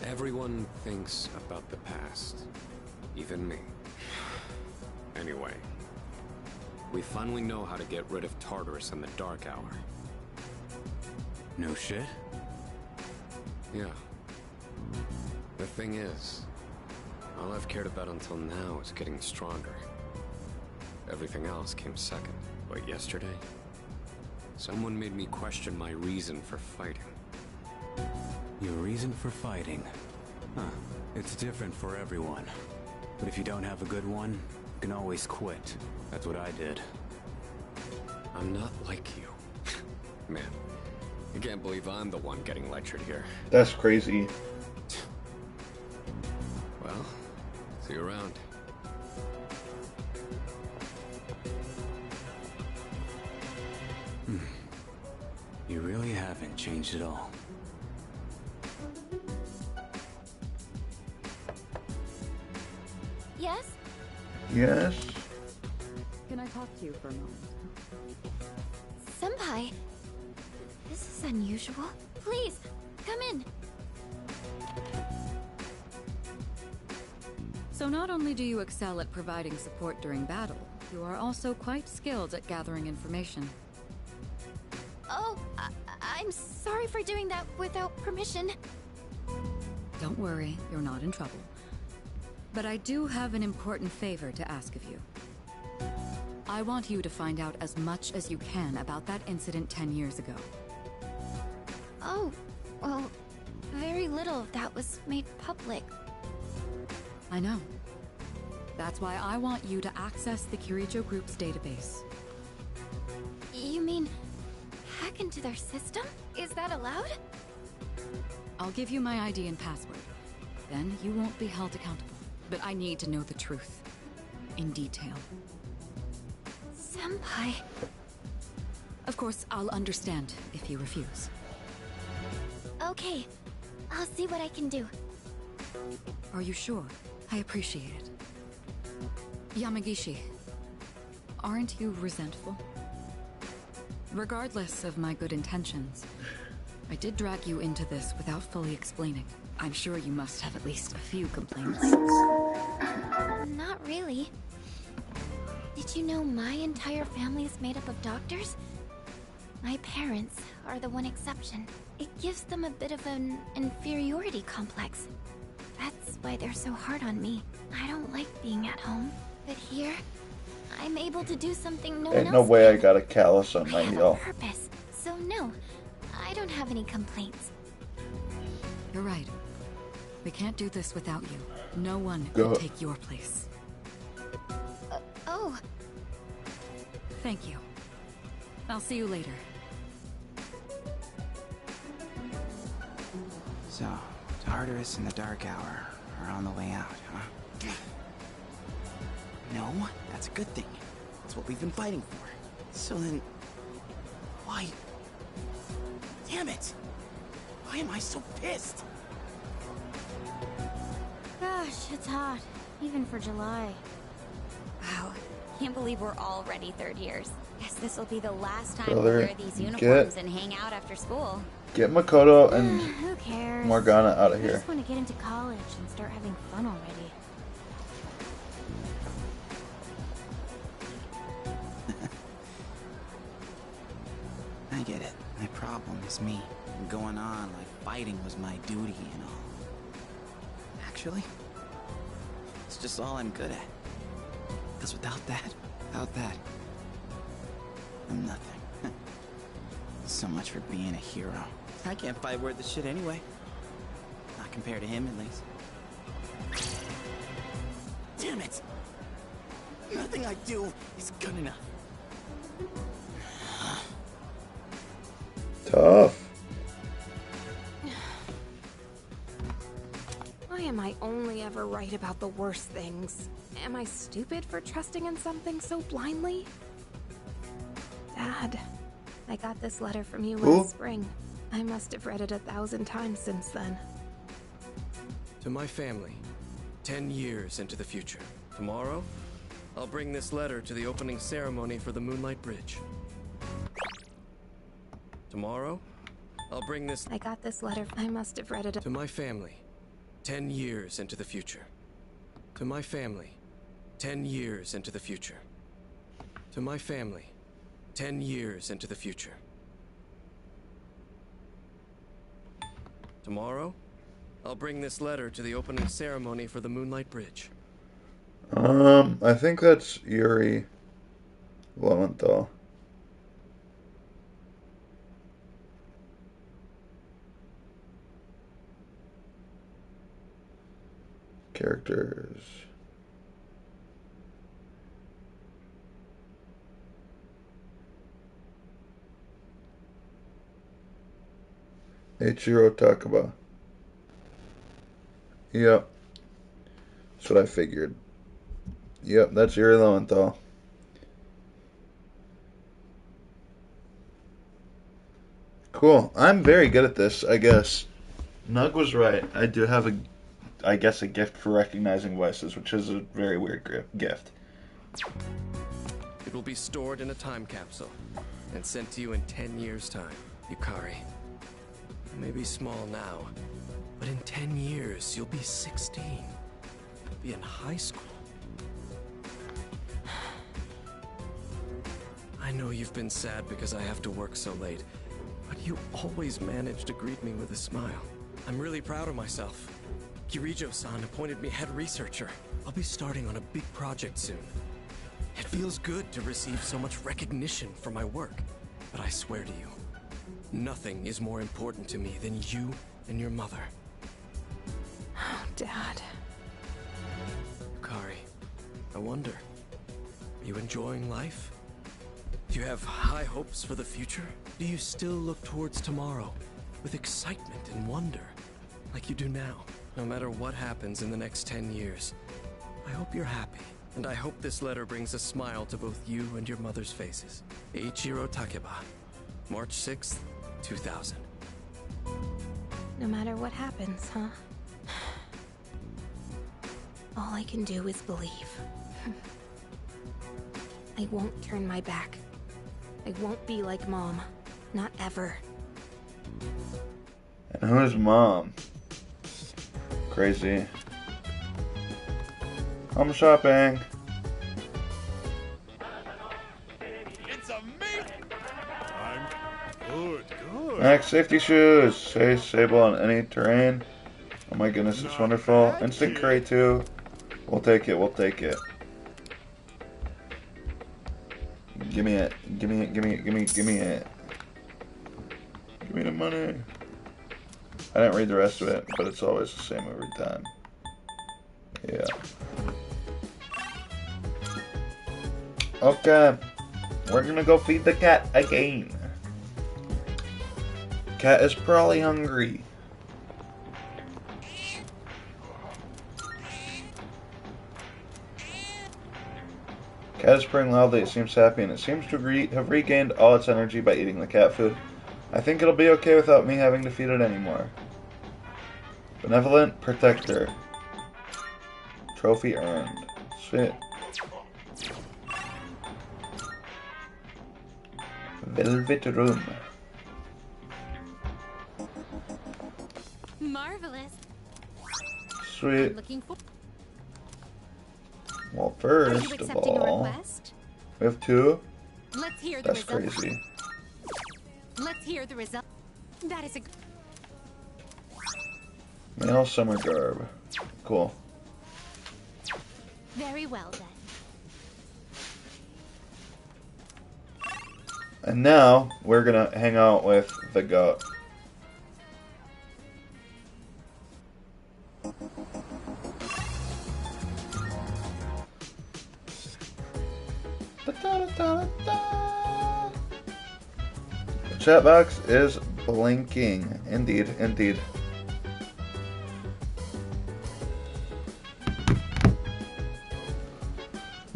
Everyone thinks about the past. Even me. Anyway. We finally know how to get rid of Tartarus in the Dark Hour. No shit? Yeah. The thing is, all I've cared about until now is getting stronger. Everything else came second. But yesterday, someone made me question my reason for fighting. Your reason for fighting? Huh. It's different for everyone. But if you don't have a good one, you can always quit. That's what I did. I'm not like you. Man, I can't believe I'm the one getting lectured here. That's crazy. See you around. You really haven't changed at all. Yes? Yes? Can I talk to you for a moment? Senpai. This is unusual. Please, come in. So not only do you excel at providing support during battle, you are also quite skilled at gathering information. Oh, I'm sorry for doing that without permission. Don't worry, you're not in trouble. But I do have an important favor to ask of you. I want you to find out as much as you can about that incident 10 years ago. Oh, well, very little of that was made public. I know. That's why I want you to access the Kirijo Group's database. You mean hack into their system? Is that allowed? I'll give you my ID and password. Then you won't be held accountable. But I need to know the truth. In detail. Senpai. Of course, I'll understand if you refuse. Okay, I'll see what I can do. Are you sure? I appreciate it. Yamagishi, aren't you resentful? Regardless of my good intentions, I did drag you into this without fully explaining. I'm sure you must have at least a few complaints. Not really. Did you know my entire family is made up of doctors? My parents are the one exception. It gives them a bit of an inferiority complex. That's why they're so hard on me. I don't like being at home. But here, I'm able to do something no one else Ain't no way I can. got a callus on my I have a heel. purpose, so no, I don't have any complaints. You're right. We can't do this without you. No one Go. could take your place. Oh, Thank you. I'll see you later. So, Tartarus and the Dark Hour are on the way out, huh? No, that's a good thing. That's what we've been fighting for. So then, why? Damn it! Why am I so pissed? gosh, it's hot. Even for July. Wow. Can't believe we're already third years. Guess this will be the last time Brother, we wear these get- uniforms and hang out after school. Get Makoto and Who cares? Morgana out of I here. just want to get into college and start having fun already. I get it. My problem is me. Going on like fighting was my duty and all. Actually, it's just all I'm good at. Because without that, I'm nothing. So much for being a hero. I can't fight worth the shit anyway. Not compared to him, at least. Damn it! Nothing I do is good enough. Tough. Why am I only ever right about the worst things? Am I stupid for trusting in something so blindly? Dad, I got this letter from you Who? last spring. I must have read it 1,000 times since then. To my family, 10 years into the future. Tomorrow, I'll bring this letter to the opening ceremony for the Moonlight Bridge. Tomorrow, I'll bring this... I got this letter. I must have read it. To my family, 10 years into the future. To my family, 10 years into the future. To my family, 10 years into the future. Tomorrow, I'll bring this letter to the opening ceremony for the Moonlight Bridge. I think that's Yuri Lowenthal. Characters. Eiichiro Takaba. Yep. That's what I figured. Yep, that's Yuri Lowenthal. Cool. I'm very good at this, I guess. Nug was right. I do have a gift for recognizing voices, which is a very weird gift. It will be stored in a time capsule and sent to you in 10 years' time, Yukari. You may be small now, but in 10 years, you'll be 16. You'll be in high school. I know you've been sad because I have to work so late, but you always manage to greet me with a smile. I'm really proud of myself. Kirijo-san appointed me head researcher. I'll be starting on a big project soon. It feels good to receive so much recognition for my work, but I swear to you, nothing is more important to me than you and your mother. Oh, Dad. Yukari, I wonder, are you enjoying life? Do you have high hopes for the future? Do you still look towards tomorrow with excitement and wonder, like you do now? No matter what happens in the next 10 years, I hope you're happy. And I hope this letter brings a smile to both you and your mother's faces. Eiichiro Takeba, March 6th, 2000. No matter what happens, huh? All I can do is believe. I won't turn my back. I won't be like Mom. Not ever. And who's Mom? Crazy. I'm shopping. It's a me. I'm good. Max safety shoes. Say stable on any terrain. Oh my goodness, it's wonderful. Instant curry too. We'll take it. We'll take it. Give me it. Give me it. Give me it. Give me it. Give me it. Give me the money. I didn't read the rest of it, but it's always the same every time. Yeah. Okay. We're gonna go feed the cat again. Cat is probably hungry. Cat is purring loudly. It seems happy, and it seems to have regained all its energy by eating the cat food. I think it'll be okay without me having to feed it anymore. Benevolent Protector. Trophy earned. Sweet. Velvet Room. Marvelous. Sweet. Looking for. Well, Are you first of accepting a all, request? we have two. Let's hear the That's result. crazy. Let's hear the result. That is a. Male summer garb. Cool. Very well then. And now we're gonna hang out with the goat. The chat box is blinking. Indeed, indeed.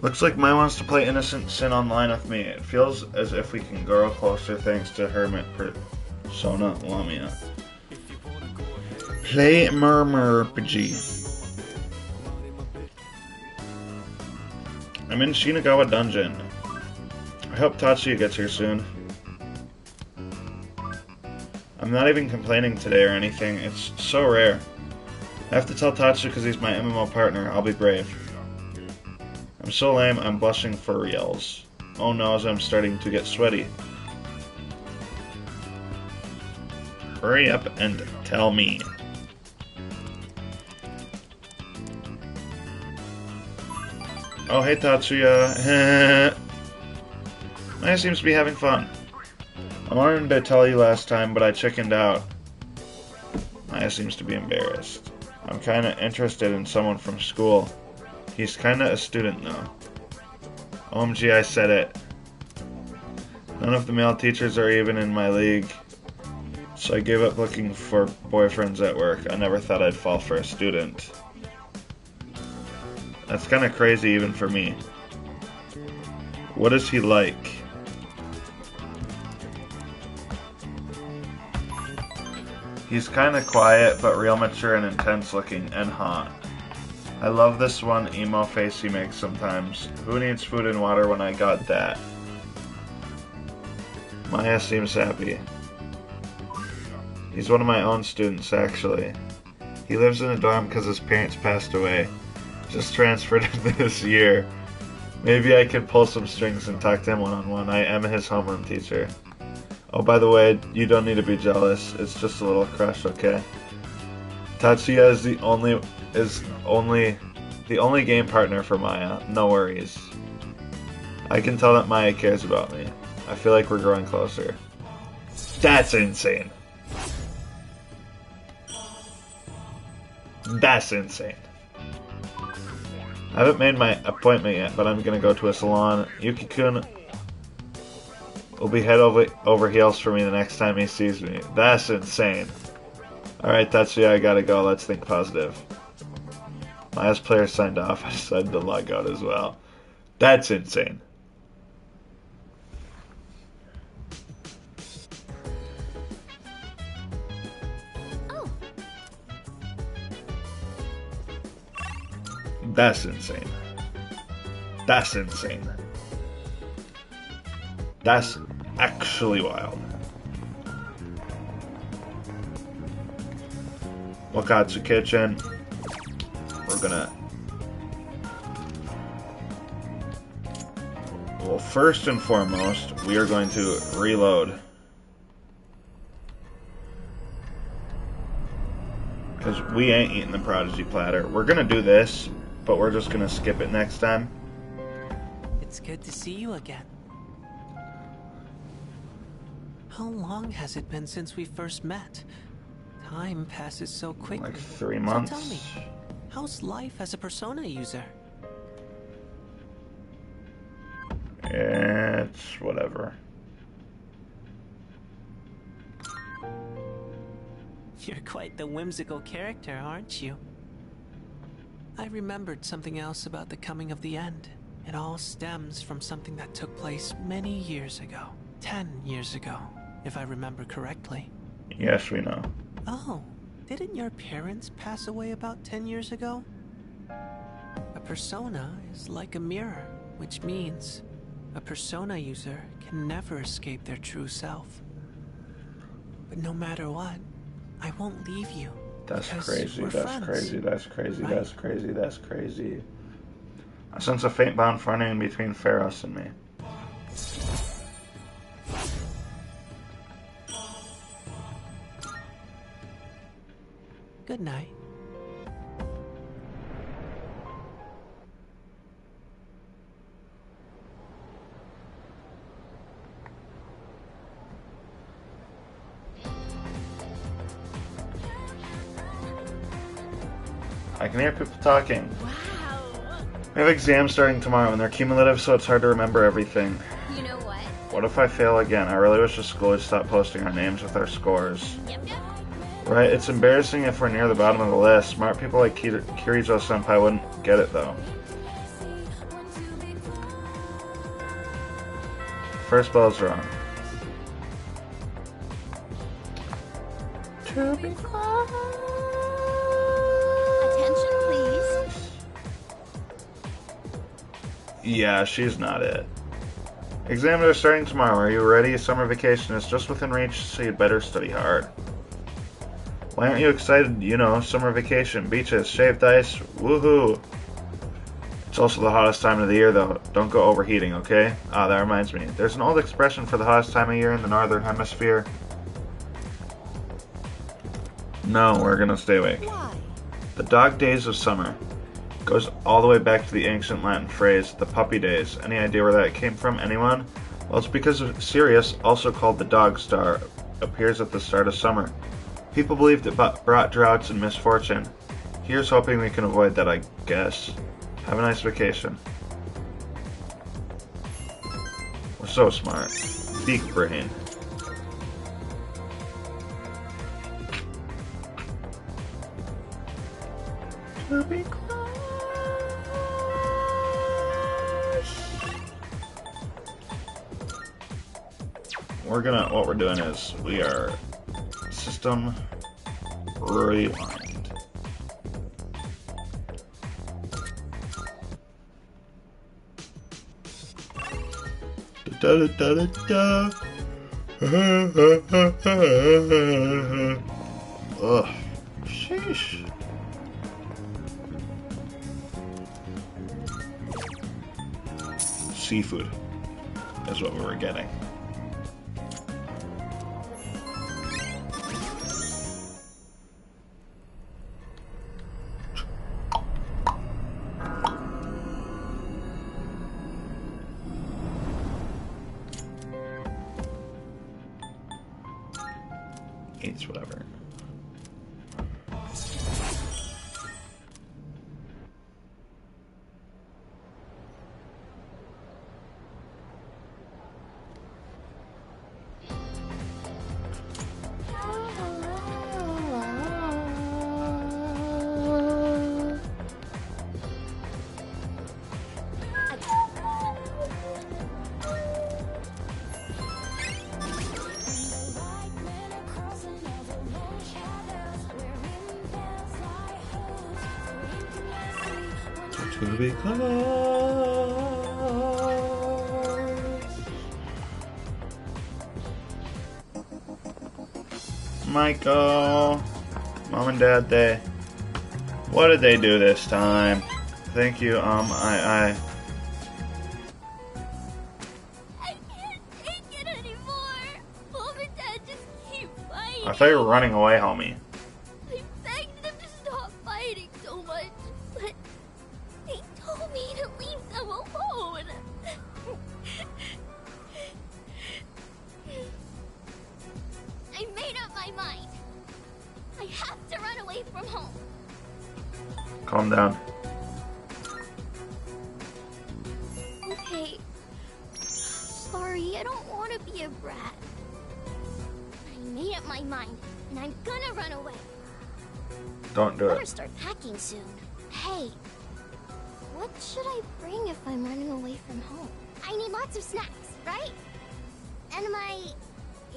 Looks like Mai wants to play Innocent Sin online with me. It feels as if we can grow closer thanks to Hermit Persona Lamia. Play Murmur RPG. I'm in Shinagawa Dungeon. I hope Tatsuya gets here soon. I'm not even complaining today or anything. It's so rare. I have to tell Tatsuya because he's my MMO partner. I'll be brave. I'm so lame, I'm blushing for reals. Oh no, as I'm starting to get sweaty. Hurry up and tell me. Oh hey Tatsuya. Maya seems to be having fun. I wanted to tell you last time, but I chickened out. Maya seems to be embarrassed. I'm kinda interested in someone from school. He's kinda a student now. OMG, I said it. None of the male teachers are even in my league. So I gave up looking for boyfriends at work. I never thought I'd fall for a student. That's kind of crazy even for me. What is he like? He's kind of quiet, but real mature and intense looking, and hot. I love this one emo face he makes sometimes. Who needs food and water when I got that? Maya seems happy. He's one of my own students, actually. He lives in a dorm because his parents passed away. Just transferred in this year. Maybe I could pull some strings and talk to him one-on-one. I am his homeroom teacher. Oh, by the way, you don't need to be jealous. It's just a little crush, okay? Tatsuya is the only game partner for Maya. No worries. I can tell that Maya cares about me. I feel like we're growing closer. That's insane. That's insane. I haven't made my appointment yet, but I'm gonna go to a salon. Yuki-kun will be head over heels for me the next time he sees me. That's insane. Alright, Tatsuya, I gotta go. Let's think positive. Maya's player signed off. I decided to log out as well. That's insane. That's insane. That's insane. That's actually wild. Wakatsu Kitchen. We're gonna... Well, first and foremost, we are going to reload. Because we ain't eating the Prodigy platter. We're gonna do this, but we're just gonna skip it next time. It's good to see you again. How long has it been since we first met? Time passes so quickly. Like 3 months. So tell me, how's life as a Persona user? It's whatever. You're quite the whimsical character, aren't you? I remembered something else about the coming of the end. It all stems from something that took place many years ago. 10 years ago, if I remember correctly. Yes, we know. Oh, didn't your parents pass away about 10 years ago? A persona is like a mirror, which means a persona user can never escape their true self. But no matter what, I won't leave you. That's crazy, that's crazy, that's crazy, that's crazy, that's crazy. I sense a faint bond forming between Pharos and me. Good night. I can hear people talking. Wow. We have exams starting tomorrow and they're cumulative, so it's hard to remember everything. You know what? What if I fail again? I really wish the school would stop posting our names with our scores. Yep. Right, it's embarrassing if we're near the bottom of the list. Smart people like Kirijo-senpai wouldn't get it, though. First bell's wrong. To be quiet. Attention, please. Yeah, she's not it. Exams are starting tomorrow. Are you ready? Summer vacation is just within reach, so you'd better study hard. Why aren't you excited? You know, summer vacation, beaches, shaved ice, woohoo! It's also the hottest time of the year, though. Don't go overheating, okay? Ah, that reminds me. There's an old expression for the hottest time of year in the northern hemisphere. No, we're gonna stay awake. Why? The dog days of summer. Goes all the way back to the ancient Latin phrase, the puppy days. Any idea where that came from, anyone? Well, it's because of Sirius, also called the dog star, appears at the start of summer. People believed it brought droughts and misfortune. Here's hoping we can avoid that, I guess. Have a nice vacation. We're so smart. Beak brain. To be quiet. what we're doing is we are system rewind. Da, da, da, da, da. Ugh. Sheesh. Seafood is what we were getting. It's whatever. To be close. Michael, Mom and Dad, what did they do this time? Thank you, I can't take it anymore. Mom and Dad just keep fighting. I thought you were running away, homie. I begged them to stop fighting so much, but they told me to leave them alone. I made up my mind. I have to run away from home. Calm down. Okay. Sorry, I don't want to be a brat. I made up my mind, and I'm gonna run away. Don't do Better it. start packing soon. Hey, what should I bring if I'm running away from home? I need lots of snacks, right? And my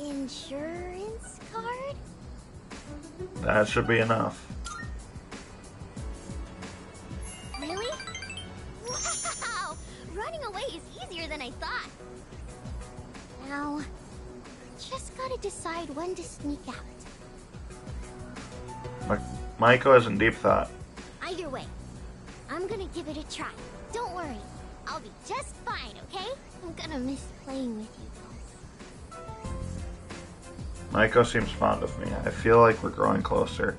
insurance card? That should be enough. Really? Wow! Running away is easier than I thought. Now, just gotta decide when to sneak out. Michael is in deep thought. Either way, I'm gonna give it a try. Don't worry, I'll be just fine, okay? I'm gonna miss playing with you though. Michael seems fond of me. I feel like we're growing closer.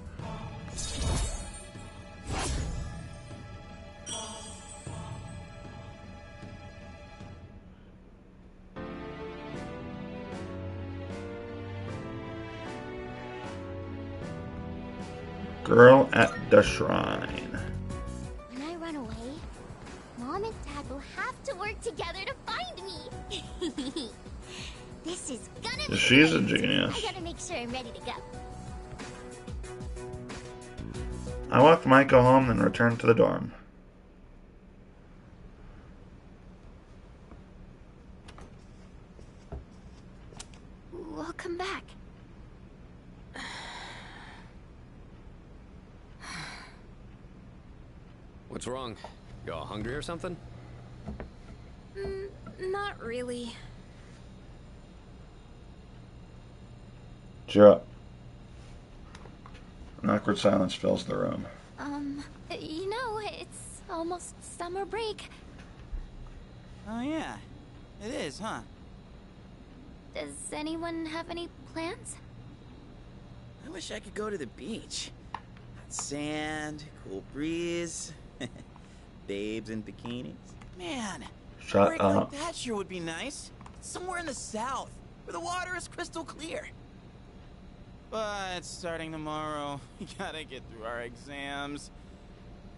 Girl at the shrine. When I run away, Mom and Dad will have to work together to find me. This is gonna be She's a great. genius. I gotta make sure I'm ready to go. I walked Michael home and returned to the dorm. Welcome back. What's wrong? You all hungry or something? Not really. Cheer up. An awkward silence fills the room. You know, it's almost summer break. Oh yeah, it is, huh? Does anyone have any plans? I wish I could go to the beach. Hot sand, cool breeze, babes in bikinis. Man, Shut a break up. like that sure would be nice. Somewhere in the south, where the water is crystal clear. But starting tomorrow, we gotta get through our exams.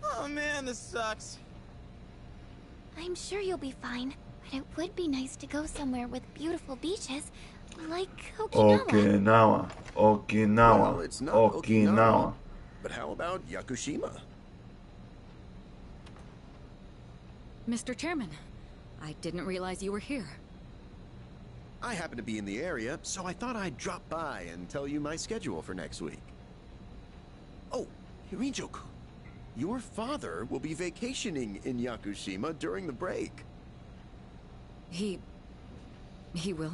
Oh man, this sucks. I'm sure you'll be fine, but it would be nice to go somewhere with beautiful beaches, like Okinawa. Okinawa. Well, it's not Okinawa. But how about Yakushima? Mr. Chairman, I didn't realize you were here. I happen to be in the area, so I thought I'd drop by and tell you my schedule for next week. Oh, Hirijo-kun, your father will be vacationing in Yakushima during the break. He will?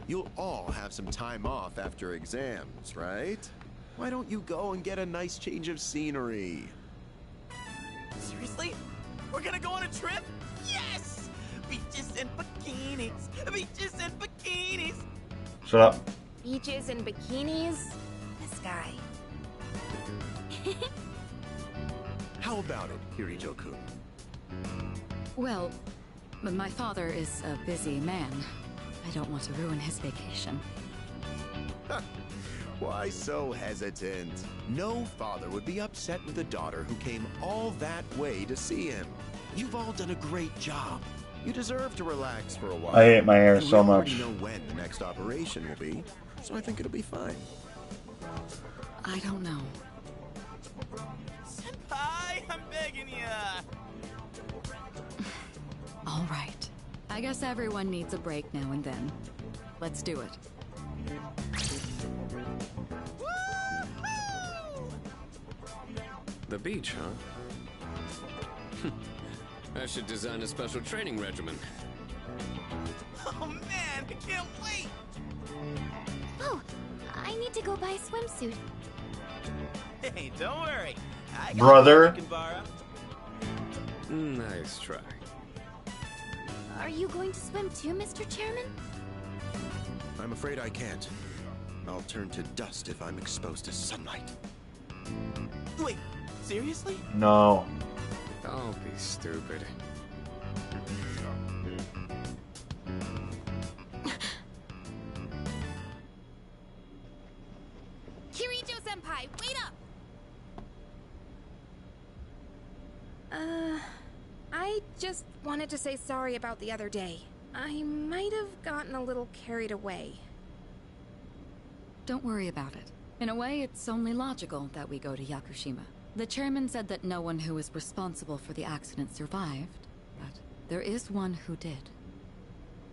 You'll all have some time off after exams, right? Why don't you go and get a nice change of scenery? Seriously? We're gonna go on a trip? Yes! Beaches and bikinis! Beaches and bikinis! Shut up. Beaches and bikinis? This guy. How about it, Hirijo-kun? Well, my father is a busy man. I don't want to ruin his vacation. Why so hesitant? No father would be upset with a daughter who came all that way to see him. You've all done a great job. You deserve to relax for a while. I hate my hair And so we already much. know when the next operation will be, so I think it'll be fine. I don't know. Senpai, I'm begging ya! All right. I guess everyone needs a break now and then. Let's do it. The beach, huh? I should design a special training regimen. Oh man, I can't wait! Oh, I need to go buy a swimsuit. Hey, don't worry. I got Brother. one you can borrow. Nice try. Are you going to swim too, Mr. Chairman? I'm afraid I can't. I'll turn to dust if I'm exposed to sunlight. Wait, seriously? No. Don't be stupid. Kirijo-senpai, wait up! I just wanted to say sorry about the other day. I might have gotten a little carried away. Don't worry about it. In a way, it's only logical that we go to Yakushima. The chairman said that no one who was responsible for the accident survived, but there is one who did.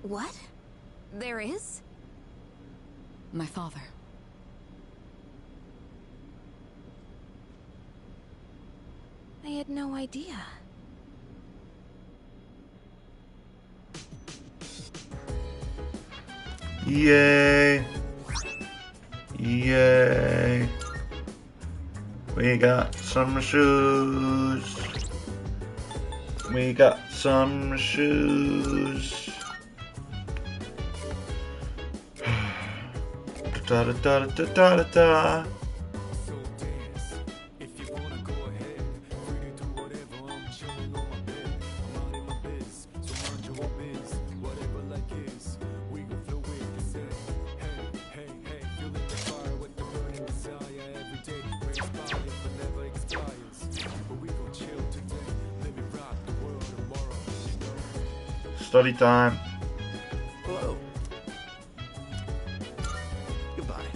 What? There is? My father. I had no idea. Yay. Yay. We got some shoes. We got some shoes. Da da da da da da da. So dance. If you wanna go ahead, free to do whatever. I'm chilling on my bed. I'm minding my biz, so mind your own biz. Whatever like is, we gon' flow with the set. Hey, hey, hey, feeling the fire with the burning desire. Every day brings fire, but never expires. But we gon' chill today. Let me rock the world tomorrow. You know. Study time. Hello. Goodbye.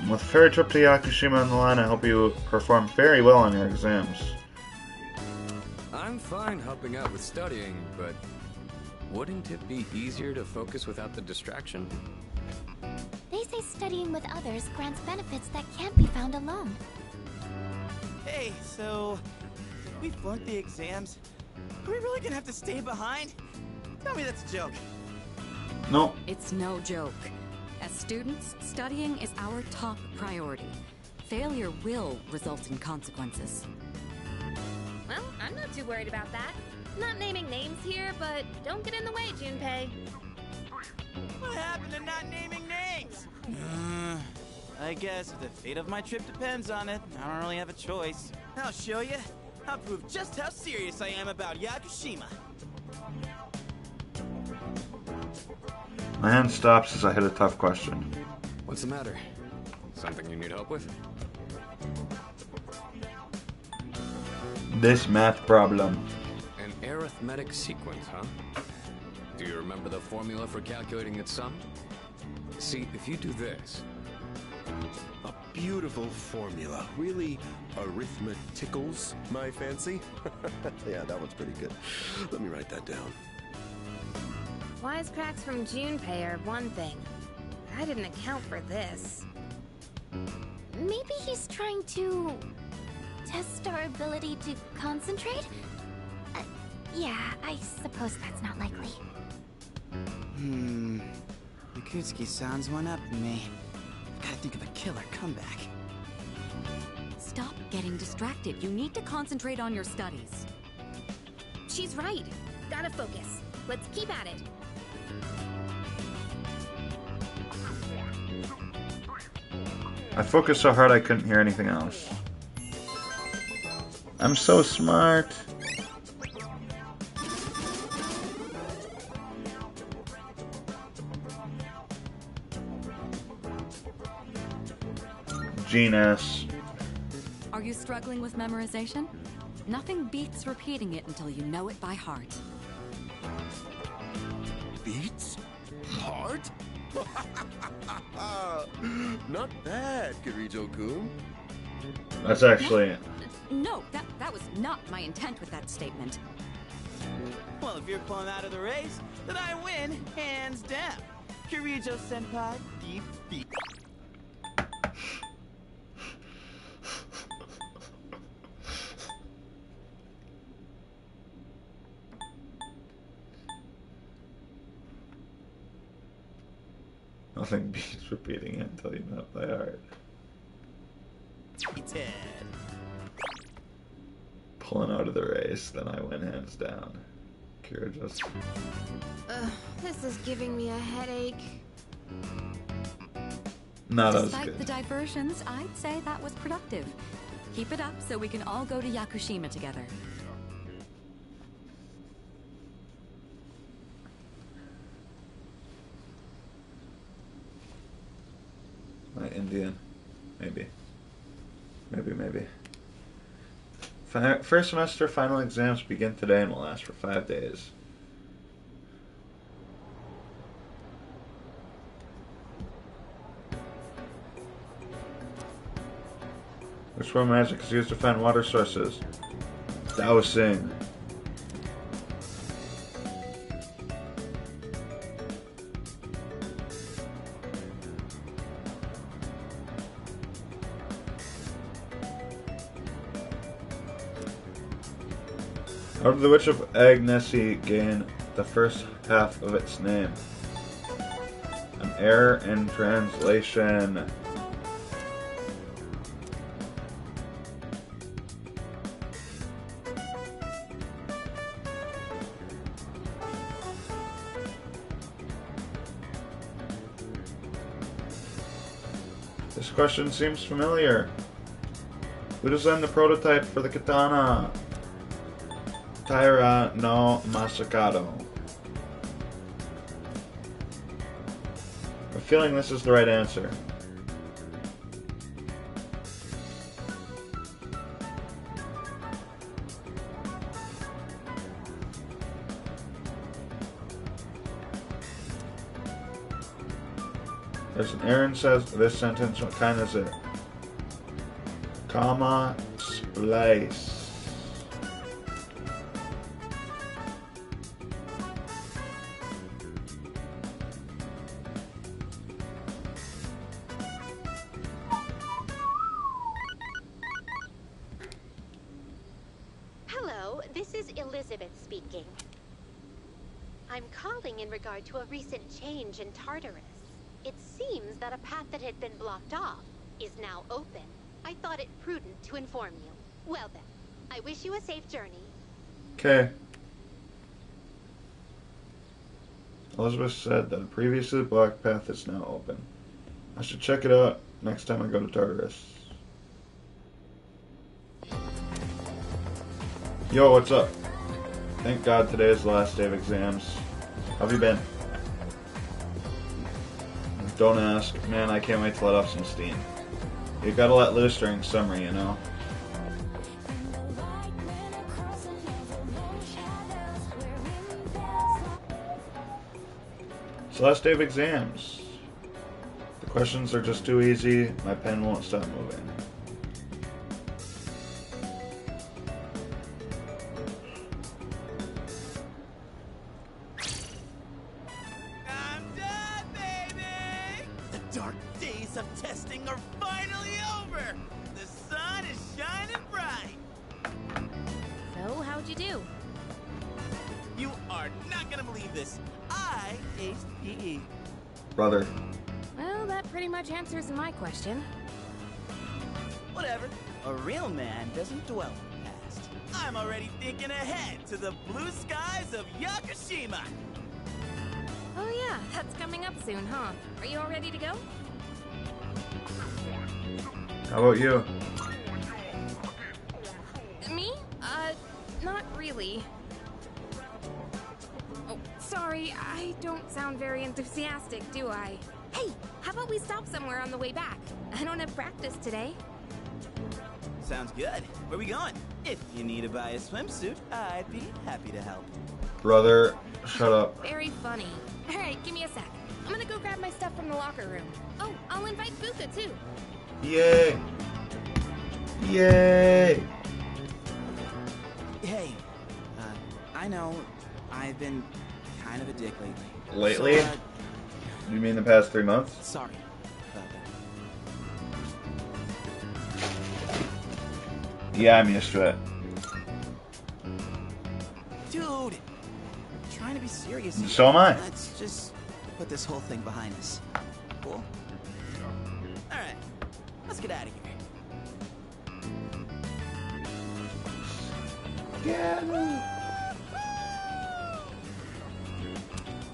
With a ferry trip to Yakushima on the line, I hope you perform very well on your exams. I'm fine helping out with studying, but wouldn't it be easier to focus without the distraction? They say studying with others grants benefits that can't be found alone. Hey, so if we flunk the exams, are we really gonna have to stay behind? Tell me that's a joke. Nope. It's no joke. As students, studying is our top priority. Failure will result in consequences. Well, I'm not too worried about that. Not naming names here, but don't get in the way, Junpei. What happened to not naming names? I guess if the fate of my trip depends on it, I don't really have a choice. I'll show you. I'll prove just how serious I am about Yakushima. My hand stops as I hit a tough question. What's the matter? Something you need help with? This math problem. An arithmetic sequence, huh? Do you remember the formula for calculating its sum? See, if you do this... A beautiful formula. Really arithmeticals, my fancy. Yeah, that one's pretty good. Let me write that down. wisecracks from Junpei are one thing. I didn't account for this. Maybe he's trying to test our ability to concentrate? Yeah, I suppose that's not likely. Yakutsuki sounds one up to me. Gotta think of a killer comeback. Stop getting distracted. You need to concentrate on your studies. She's right. Gotta focus. Let's keep at it. I focused so hard I couldn't hear anything else. I'm so smart. Genus. Are you struggling with memorization? Nothing beats repeating it until you know it by heart. Beats? Heart? Not bad, Kirijo-kun. That's actually... No, that was not my intent with that statement. Well, if you're pulling out of the race, then I win, hands down. Kirijo-senpai, beep beep. Nothing beats repeating it until you know it by heart. Pulling out of the race, then I win hands down. Kira just... This is giving me a headache. Not as Despite good. the diversions, I'd say that was productive. Keep it up so we can all go to Yakushima together. My Indian. Maybe. Maybe. First semester final exams begin today and will last for 5 days. Which one magic is used to find water sources? Dowsing. How did the Witch of Agnessi gain the first half of its name? An error in translation. This question seems familiar. Who designed the prototype for the katana? Taira no Masakado. I'm feeling this is the right answer. There's an Aaron says this sentence, what kind is it? Comma splice. Hello, this is Elizabeth speaking. I'm calling in regard to a recent change in Tartarus. It seems that a path that had been blocked off is now open. I thought it prudent to inform you. Well then, I wish you a safe journey. Okay. Elizabeth said that a previously blocked path is now open. I should check it out next time I go to Tartarus. Yo, what's up? Thank God today is the last day of exams. How have you been? Don't ask. Man, I can't wait to let off some steam. You gotta let loose during summer, you know? It's the last day of exams. The questions are just too easy. My pen won't stop moving. days of testing are finally over! The sun is shining bright! So, how'd you do? You are not gonna believe this. I aced PE. Brother. Well, that pretty much answers my question. Whatever. A real man doesn't dwell in the past. I'm already thinking ahead to the blue skies of Yakushima! Oh yeah, that's coming up soon, huh? Are you all ready to go? How about you? Me? Not really. Oh, sorry, I don't sound very enthusiastic, do I? Hey, how about we stop somewhere on the way back? I don't have practice today. Sounds good. Where we going? If you need to buy a swimsuit, I'd be happy to help. Brother, shut up. Very funny. Alright, give me a sec. I'm gonna go grab my stuff from the locker room. Oh, I'll invite Fuka too. Yay! Yay! Hey, I know I've been kind of a dick lately. Lately? So, You mean the past 3 months? sorry about that. Yeah, I'm used to it. Dude, trying to be serious here. So am I. Let's just put this whole thing behind us. Cool? Alright, let's get out of here. Yeah.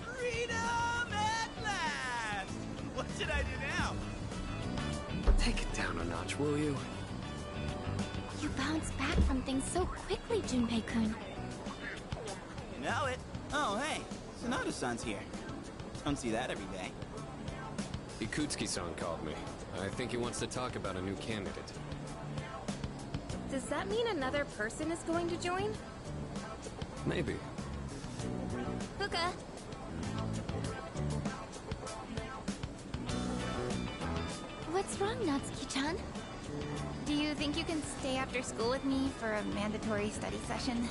Freedom at last! What should I do now? Take it down a notch, will you? You bounce back from things so quickly, Junpei-kun. You know it. Oh, hey, Sonata-san's here. Don't see that every day. Ikutsuki-san called me. I think he wants to talk about a new candidate. Does that mean another person is going to join? Maybe. Fuka. What's wrong, Natsuki-chan? Do you think you can stay after school with me for a mandatory study session?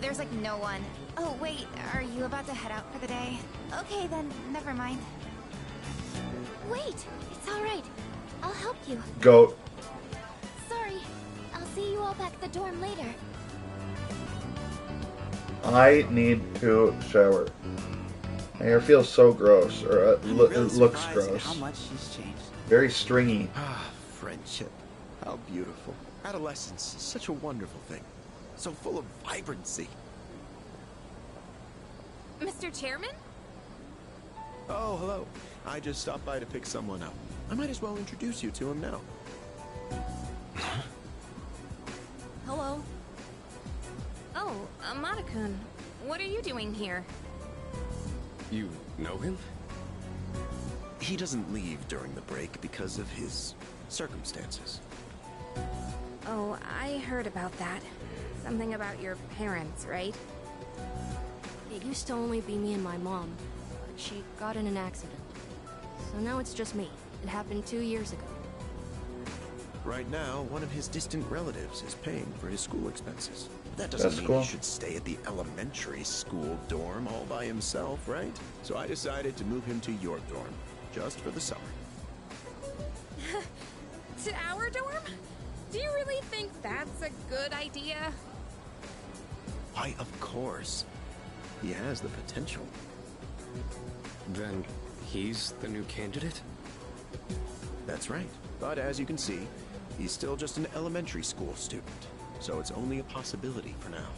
There's like no one. Oh wait, are you about to head out for the day? Okay then, never mind. Wait, it's alright. I'll help you. Goat. Sorry. I'll see you all back at the dorm later. I need to shower. My hair feels so gross, or it looks Surprised at gross. how much she's changed. Very stringy. Ah, friendship. How beautiful. Adolescence is such a wonderful thing. So full of vibrancy. Mr. Chairman? Oh, hello. I just stopped by to pick someone up. I might as well introduce you to him now. Hello. Oh, Amada-kun. What are you doing here? You know him? He doesn't leave during the break because of his circumstances. Oh, I heard about that. Something about your parents, right? It used to only be me and my mom, but she got in an accident. So now it's just me. It happened 2 years ago. Right now, one of his distant relatives is paying for his school expenses. That doesn't That's mean cool. he should stay at the elementary school dorm all by himself, right? So I decided to move him to your dorm, just for the summer. To our dorm? Do you really think that's a good idea? Why, of course. He has the potential. Then he's the new candidate? That's right. But as you can see, he's still just an elementary school student. So it's only a possibility for now.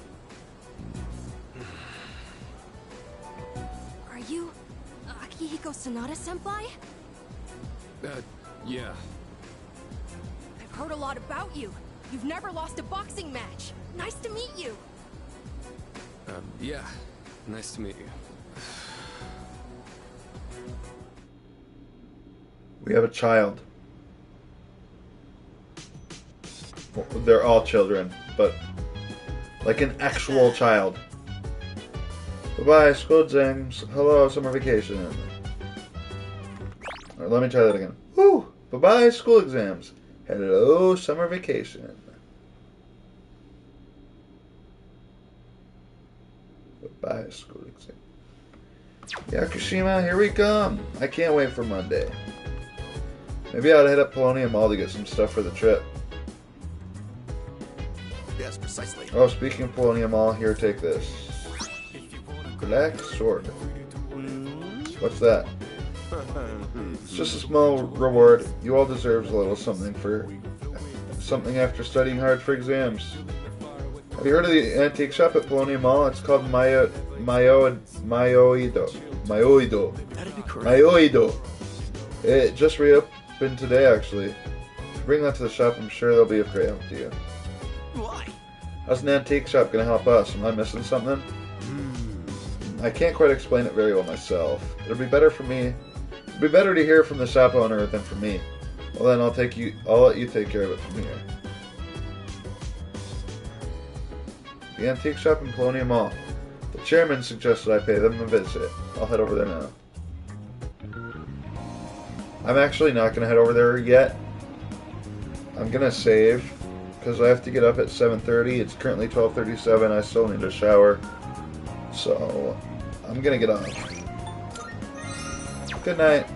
Are you Akihiko Sonata-senpai? Yeah. I've heard a lot about you. You've never lost a boxing match. Nice to meet you. Yeah. Nice to meet you. We have a child. Well, they're all children, but like an actual child. Bye-bye, school exams. Hello, summer vacation. Alright, let me try that again. Woo! Bye-bye, school exams. Hello, summer vacation. Bye-bye, school exam. Yakushima, here we come. I can't wait for Monday. Maybe I ought to hit up Polonium Mall to get some stuff for the trip. Yes, precisely. Oh, speaking of Polonium Mall, here, take this. Black sword. What's that? It's just a small reward. You all deserve a little something after studying hard for exams. Have you heard of the antique shop at Polonium Mall? It's called Mayoido. It just reopened today, actually. If you bring that to the shop, I'm sure they'll be of great help to you. Why? How's an antique shop gonna help us? Am I missing something? I can't quite explain it very well myself. It'd be better for me. It'd be better to hear from the shop owner than from me. Well then, I'll let you take care of it from here. The antique shop in Polonium Mall. The chairman suggested I pay them a visit. I'll head over there now. I'm actually not gonna head over there yet. I'm gonna save because I have to get up at 7:30. It's currently 12:37. I still need a shower. So, I'm gonna get off. Good night.